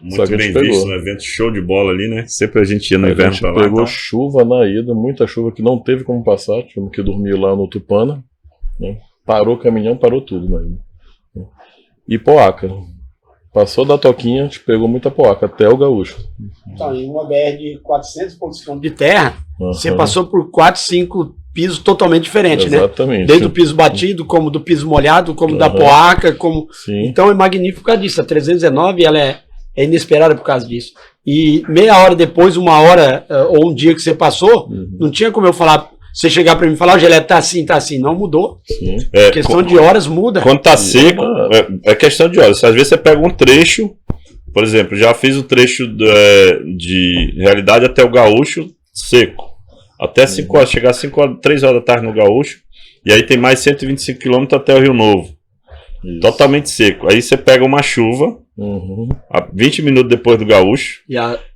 B: muito bem visto, um evento show de bola ali, né? Sempre a gente ia no inverno pra lá.
D: Pegou chuva na ida, muita chuva que não teve como passar, tivemos que dormir lá no Tupana, né? Parou o caminhão, parou tudo, né? E Poaca. Passou da Toquinha, te pegou muita Poaca, até o Gaúcho.
C: Então, em uma BR de 400 pontos de terra, você passou por 4, 5 pisos totalmente diferentes, né?
D: Exatamente.
C: Desde o piso batido, como do piso molhado, como da Poaca, como...
D: Sim.
C: Então é magnífico por causa disso. A 319, ela é inesperada por causa disso. E meia hora depois, 1 hora ou um dia que você passou, não tinha como eu falar... Você chegar pra mim e falar, o Gelé tá assim, não mudou.
D: Sim.
C: Questão de horas muda.
B: Quando tá seco, é questão de horas. Às vezes você pega um trecho, por exemplo, já fiz o trecho de realidade até o Gaúcho seco. Até 5 horas, chegar 3 horas da tarde no Gaúcho, e aí tem mais 125 km até o Rio Novo. Isso. Totalmente seco. Aí você pega uma chuva, 20 minutos depois do Gaúcho.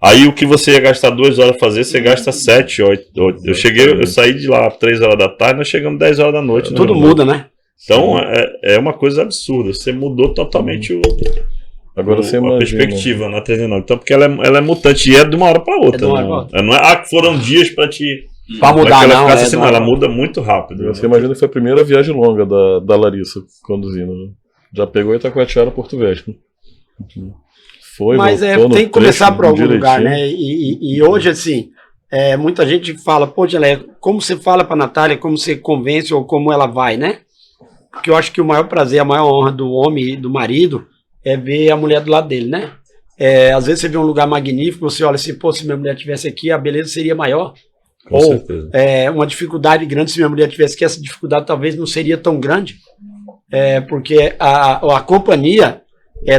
B: Aí o que você ia gastar 2 horas fazer, você gasta 7, 8. Eu saí de lá 3 horas da tarde, nós chegamos 10 horas da noite.
C: Tudo muda, né?
B: Então é uma coisa absurda. Você mudou totalmente a perspectiva na 309. Então, porque ela é mutante e é de uma hora para outra. Não é que foram dias para te.
C: Pra mudar, não.
B: Ela muda muito rápido.
D: Você imagina que foi a primeira viagem longa da Larissa conduzindo. Né? Já pegou Itacoatiara, Porto Velho.
C: Mas tem que começar por algum lugar, né? E hoje, assim, muita gente fala, pô, Gelé, como você fala pra Natália, como você convence ou como ela vai, né? Porque eu acho que o maior prazer, a maior honra do homem e do marido é ver a mulher do lado dele, né? Às vezes você vê um lugar magnífico, você olha assim, pô, se minha mulher estivesse aqui, a beleza seria maior.
B: Com certeza.
C: Uma dificuldade grande, se minha mulher tivesse aqui, essa dificuldade talvez não seria tão grande. Porque a companhia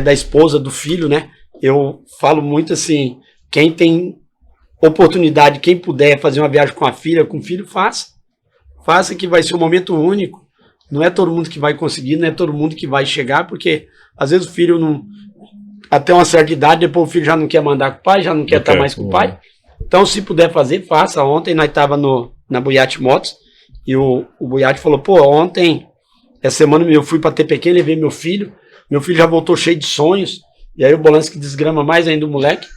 C: da esposa, do filho, né? Eu falo muito assim, quem tem oportunidade, quem puder fazer uma viagem com a filha, com o filho, faça. Faça, que vai ser um momento único. Não é todo mundo que vai conseguir, não é todo mundo que vai chegar, porque às vezes o filho não... Até uma certa idade, depois o filho já não quer mandar com o pai, já não quer estar mais com o pai. Então, se puder fazer, faça. Ontem nós estávamos na Buiatti Motos e o Buiatti falou, pô, ontem, essa semana eu fui para ter pequeno, levei meu filho já voltou cheio de sonhos, E aí o Bolansky desgrama mais ainda o moleque,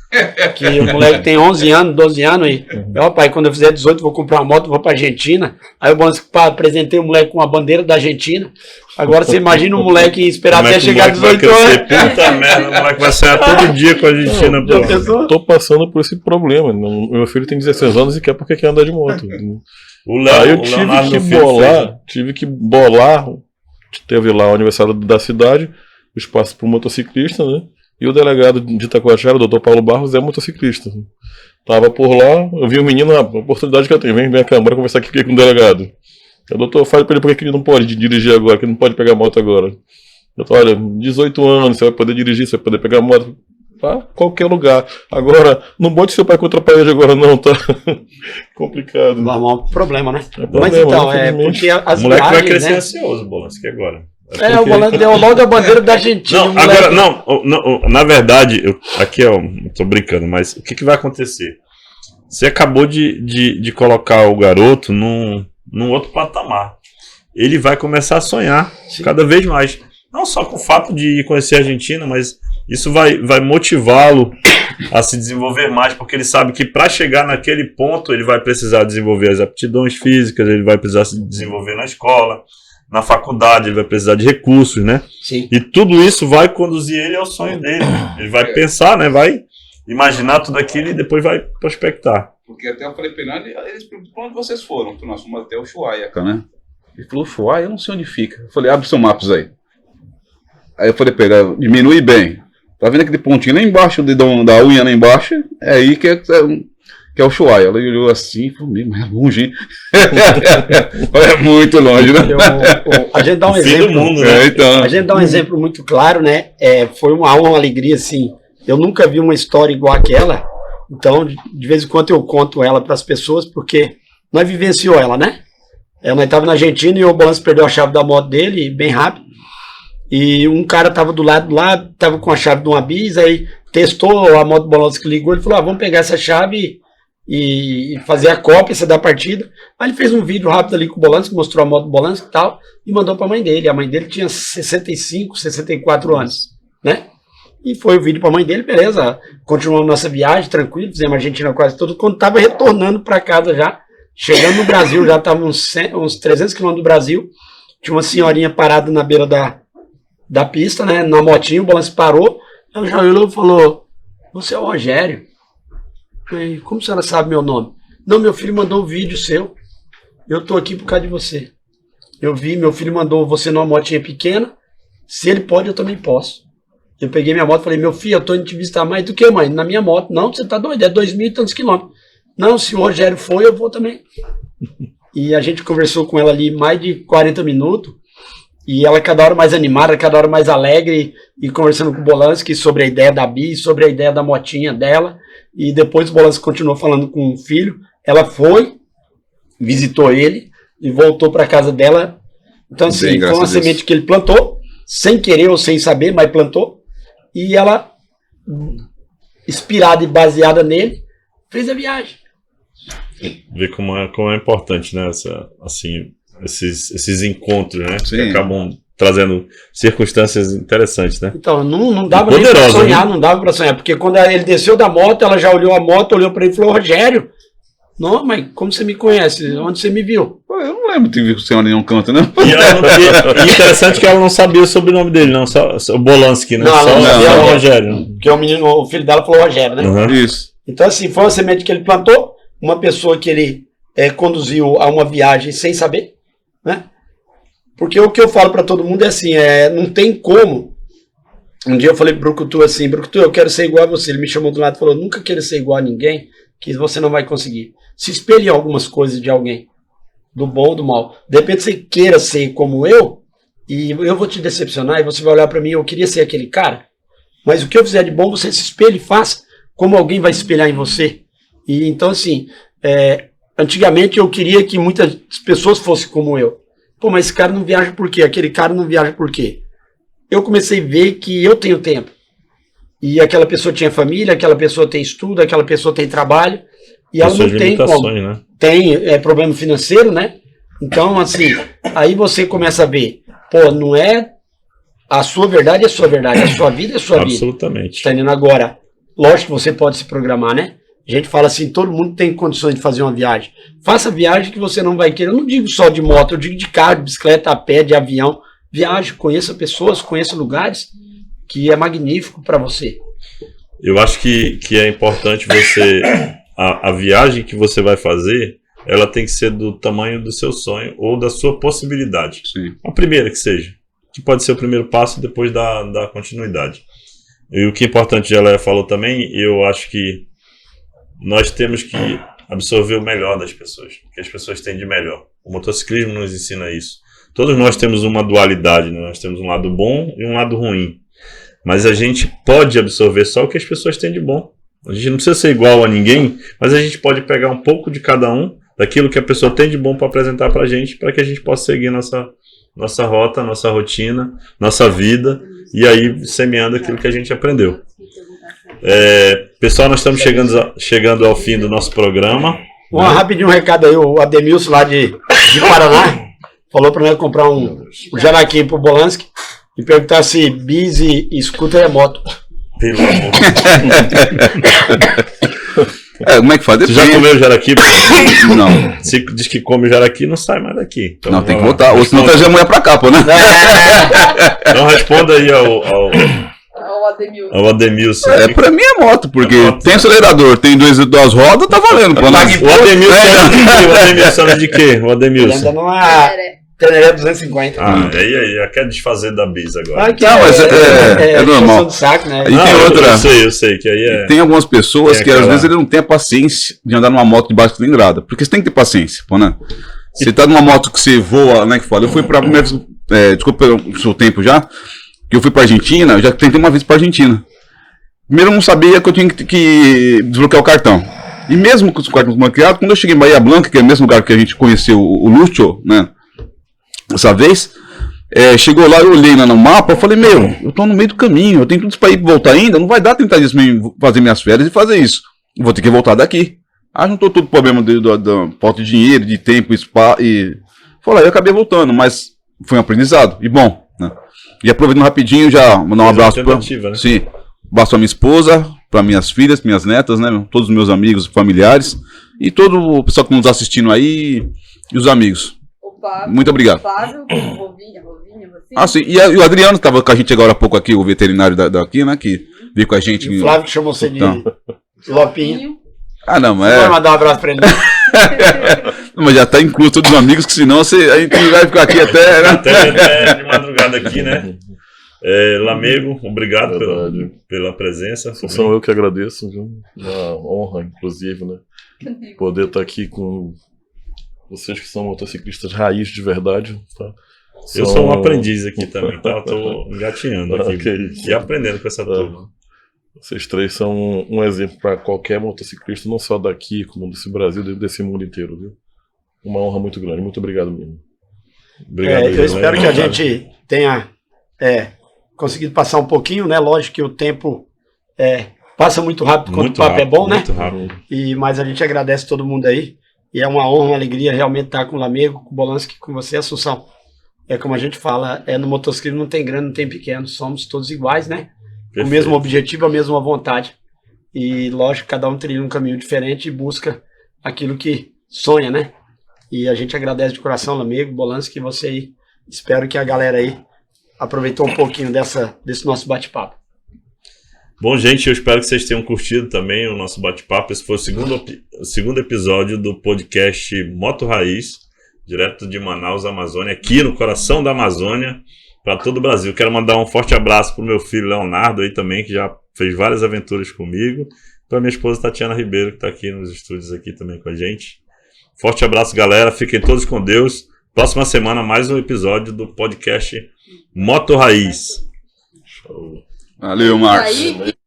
C: que o moleque tem 11 anos, 12 anos, e ó pai, quando eu fizer 18 vou comprar uma moto, vou pra Argentina. Aí o Bolansky, pá, apresentei o moleque com a bandeira da Argentina. Agora você imagina o moleque esperar até chegar a 18 anos.
B: Puta merda, o moleque vai sonhar todo dia com a Argentina.
D: Tô passando por esse problema. Meu filho tem 16 anos e quer porque quer andar de moto. Aí eu tive que bolar, teve lá o aniversário da cidade, o espaço para o motociclista, né? E o delegado de Itacoatiara, o doutor Paulo Barros, é motociclista. Tava por lá, eu vi o menino, a oportunidade que eu tenho, vem cá, bora conversar aqui com o delegado. O doutor, fala pra ele porque ele não pode dirigir agora, que ele não pode pegar moto agora. Eu tô, olha, 18 anos, você vai poder dirigir, você vai poder pegar moto. Tá? Qualquer lugar. Agora, não bote seu pai contra a parede agora não, tá? Complicado.
C: Normal, problema, né?
D: É problema,
C: mas então, porque as
B: o moleque vai
C: viagens,
B: crescer
C: né?
B: ansioso, Bolansky, agora.
C: O Bolansky deu logo a bandeira da Argentina.
B: Não, agora, não, na verdade, aqui eu tô brincando, mas o que vai acontecer? Você acabou de colocar o garoto num outro patamar. Ele vai começar a sonhar cada vez mais. Não só com o fato de conhecer a Argentina, mas isso vai motivá-lo a se desenvolver mais, porque ele sabe que para chegar naquele ponto ele vai precisar desenvolver as aptidões físicas, ele vai precisar se desenvolver na escola, na faculdade, ele vai precisar de recursos, né?
C: Sim.
B: E tudo isso vai conduzir ele ao sonho dele. Ele vai pensar, né? Vai imaginar tudo aquilo e depois vai prospectar.
A: Porque até eu falei pra ele, eles perguntam pra onde vocês foram? Nós fomos até o Ushuaia, né? Ele falou, Ushuaia, eu não sei onde fica. Eu falei, abre seu mapas aí. Aí eu falei pra ele, diminui bem. Tá vendo aquele pontinho lá embaixo, o dedão da unha lá embaixo? É aí que é o Ushuaia. Ela olhou assim e falou, é longe, hein? É muito longe, né?
C: A gente dá um exemplo.
B: Mundo, né?
C: Então. A gente dá um exemplo muito claro, né? Foi uma alegria, assim. Eu nunca vi uma história igual aquela. Então, de vez em quando eu conto ela para as pessoas, porque nós vivenciou ela, né? Nós estávamos na Argentina e o Bolansky perdeu a chave da moto dele, bem rápido. E um cara tava do lado lá, tava com a chave de uma bis, aí testou a moto do Bolansky, ligou, ele falou, vamos pegar essa chave e fazer a cópia, essa da partida. Aí ele fez um vídeo rápido ali com o Bolansky, mostrou a moto do Bolansky e tal, e mandou para a mãe dele. A mãe dele tinha 65, 64 anos, né? E foi o vídeo para a mãe dele, beleza. Continuamos nossa viagem, tranquilo, fizemos a Argentina quase todo. Quando tava retornando para casa já, chegando no Brasil, já tava uns 300 quilômetros do Brasil, tinha uma senhorinha parada na beira da pista, né, na motinha, o Bolansky parou, ela já olhou e falou, você é o Rogério? Falei, como a senhora sabe meu nome? Não, meu filho mandou um vídeo seu, eu tô aqui por causa de você. Eu vi, meu filho mandou você numa motinha pequena, se ele pode, eu também posso. Eu peguei minha moto e falei, meu filho, eu tô indo te visitar mais do que, mãe? Na minha moto. Não, você tá doido, é 2.000 e tantos quilômetros. Não, se o Rogério foi, eu vou também. E a gente conversou com ela ali mais de 40 minutos, e ela cada hora mais animada, cada hora mais alegre, e conversando com o Bolansky sobre a ideia da Bi, sobre a ideia da motinha dela, e depois o Bolansky continuou falando com o filho, ela foi, visitou ele, e voltou para casa dela. Então assim, foi uma semente que ele plantou, sem querer ou sem saber, mas plantou, e ela, inspirada e baseada nele, fez a viagem.
B: Ver como é importante, né? Esses encontros, né?
A: Sim.
B: Que acabam trazendo circunstâncias interessantes, né?
C: Então, não dava nem pra sonhar, né? Não dava pra sonhar, porque quando ele desceu da moto, ela já olhou a moto, olhou pra ele e falou, Rogério, não, mas como você me conhece? Onde você me viu?
A: Eu não lembro de ter visto o senhor em nenhum canto, né?
B: E interessante que ela não sabia o sobrenome dele, não, só o Bolansky, né?
C: Não,
B: só
C: o
B: Rogério.
C: Porque o filho dela falou Rogério, né?
B: Uhum.
A: Isso.
C: Então, assim, foi uma semente que ele plantou, uma pessoa que ele conduziu a uma viagem sem saber, né? Porque o que eu falo para todo mundo é assim, não tem como. Um dia eu falei pro Brucutu assim, Brucutu, eu quero ser igual a você. Ele me chamou do lado e falou, nunca queira ser igual a ninguém, que você não vai conseguir. Se espelhe em algumas coisas de alguém, do bom ou do mal. De repente você queira ser como eu, e eu vou te decepcionar, e você vai olhar para mim, eu queria ser aquele cara, mas o que eu fizer de bom, você se espelhe e faça, como alguém vai se espelhar em você. E então assim, antigamente eu queria que muitas pessoas fossem como eu. Pô, mas esse cara não viaja por quê? Aquele cara não viaja por quê? Eu comecei a ver que eu tenho tempo. E aquela pessoa tinha família, aquela pessoa tem estudo, aquela pessoa tem trabalho. E ela não tem como.
B: Né?
C: Tem problema financeiro, né? Então, assim, aí você começa a ver, pô, não é A sua verdade é a sua verdade, a sua vida é a sua vida.
B: Absolutamente.
C: Está entendendo agora? Lógico que você pode se programar, né? A gente fala assim, todo mundo tem condições de fazer uma viagem. Faça viagem que você não vai querer. Eu não digo só de moto, eu digo de carro, de bicicleta, a pé, de avião. Viaje, conheça pessoas, conheça lugares, que é magnífico para você.
B: Eu acho que é importante você... A viagem que você vai fazer, ela tem que ser do tamanho do seu sonho ou da sua possibilidade.
A: Sim.
B: A primeira que seja. Que pode ser o primeiro passo depois da continuidade. E o que é importante, ela falou também, eu acho que nós temos que absorver o melhor das pessoas, o que as pessoas têm de melhor. O motociclismo nos ensina isso. Todos nós temos uma dualidade, né? Nós temos um lado bom e um lado ruim. Mas a gente pode absorver só o que as pessoas têm de bom. A gente não precisa ser igual a ninguém, mas a gente pode pegar um pouco de cada um, daquilo que a pessoa tem de bom para apresentar para que a gente possa seguir nossa rota, nossa rotina, nossa vida, e aí semeando aquilo que a gente aprendeu. Pessoal, nós estamos chegando ao fim do nosso programa.
C: Rapidinho um recado aí, o Ademilson lá de Paraná falou para nós comprar um jaraqui pro Bolanski e perguntar se bis e scooter é moto.
B: Pelo amor.
A: Como é que faz?
B: Você já comeu jaraqui?
A: Não.
B: Se diz que come jaraqui, não sai mais daqui. Então,
A: não, tem que voltar. Ou senão trazer a mulher pra cá, pô, né?
B: Então responda aí ao Ademilson.
A: Pra mim é moto, porque tem acelerador, tem duas rodas, tá valendo, pô.
B: O Ademilson anda de quê? O Ademilson.
C: Ele anda numa Teneré 250.
B: Aí quer desfazer da bis agora.
A: Não, mas é normal.
C: Do saco, né?
A: E tem outra.
B: Eu sei que aí é.
A: Tem algumas pessoas que às vezes ele não tem a paciência de andar numa moto de baixa cilindrada. Porque você tem que ter paciência, pô, né? Você tá numa moto que você voa, né? Que fala. Eu fui pra primeira vez. Desculpa o seu tempo já. Que eu fui pra Argentina, eu já tentei uma vez pra Argentina. Primeiro eu não sabia que eu tinha que desbloquear o cartão. E mesmo com os cartões desbloqueados, quando eu cheguei em Bahia Blanca, que é o mesmo lugar que a gente conheceu o Lúcio, né? Dessa vez, chegou lá, eu olhei no mapa, eu falei, eu tô no meio do caminho, eu tenho tudo isso pra ir voltar ainda, não vai dar 30 dias pra fazer minhas férias e fazer isso. Eu vou ter que voltar daqui. Juntou todo o problema da falta de dinheiro, de tempo, spa, e... Falei, eu acabei voltando, mas foi um aprendizado, e bom, né? E aproveitando rapidinho, já mandar um abraço pra...
B: Né?
A: Sim, abraço pra minha esposa, pra minhas filhas, minhas netas, né? Todos os meus amigos, familiares, e todo o pessoal que nos está assistindo aí, e os amigos.
E: Flávio,
A: muito obrigado.
E: Flávio, Rovinha,
A: sim. E o Adriano estava com a gente agora há pouco aqui, o veterinário daqui, né? Que veio com a gente.
C: E o Flávio que chamou você de Lopinho.
A: Não, mas
C: vai mandar um abraço pra ele.
A: Não, mas já tá incluso todos os amigos, que senão a gente vai ficar aqui até... Né?
B: Até de madrugada aqui, né? Lamego, obrigado pela presença.
D: São eu que agradeço, viu? Uma honra, inclusive, né? Poder estar aqui com... Vocês que são motociclistas raiz de verdade, tá?
B: Eu sou um aprendiz aqui também, tá? Eu tô engatinhando aqui e aprendendo com essa turma.
D: Vocês três são um exemplo para qualquer motociclista, não só daqui, como desse Brasil, desse mundo inteiro, viu? Uma honra muito grande. Muito obrigado mesmo.
B: Obrigado.
C: Eu espero que a gente tenha conseguido passar um pouquinho, né? Lógico que o tempo passa muito rápido quando o papo é bom, né?
B: Muito rápido.
C: Mas a gente agradece todo mundo aí. E é uma honra, uma alegria realmente estar com o Lamego, com o Bolanski, com você, Assunção. Como a gente fala, no motociclismo não tem grande, não tem pequeno, somos todos iguais, né? Perfeito. O mesmo objetivo, a mesma vontade. E lógico, cada um trilha um caminho diferente e busca aquilo que sonha, né? E a gente agradece de coração, Lamego, Bolanski, você aí. Espero que a galera aí aproveitou um pouquinho desse nosso bate-papo.
B: Bom, gente, eu espero que vocês tenham curtido também o nosso bate-papo. Esse foi o segundo episódio do podcast Moto Raiz, direto de Manaus, Amazônia, aqui no coração da Amazônia, para todo o Brasil. Quero mandar um forte abraço para o meu filho Leonardo aí também, que já fez várias aventuras comigo. Para minha esposa Tatiana Ribeiro, que está aqui nos estúdios aqui também com a gente. Forte abraço, galera. Fiquem todos com Deus. Próxima semana, mais um episódio do podcast Moto Raiz.
A: Valeu, Marcos.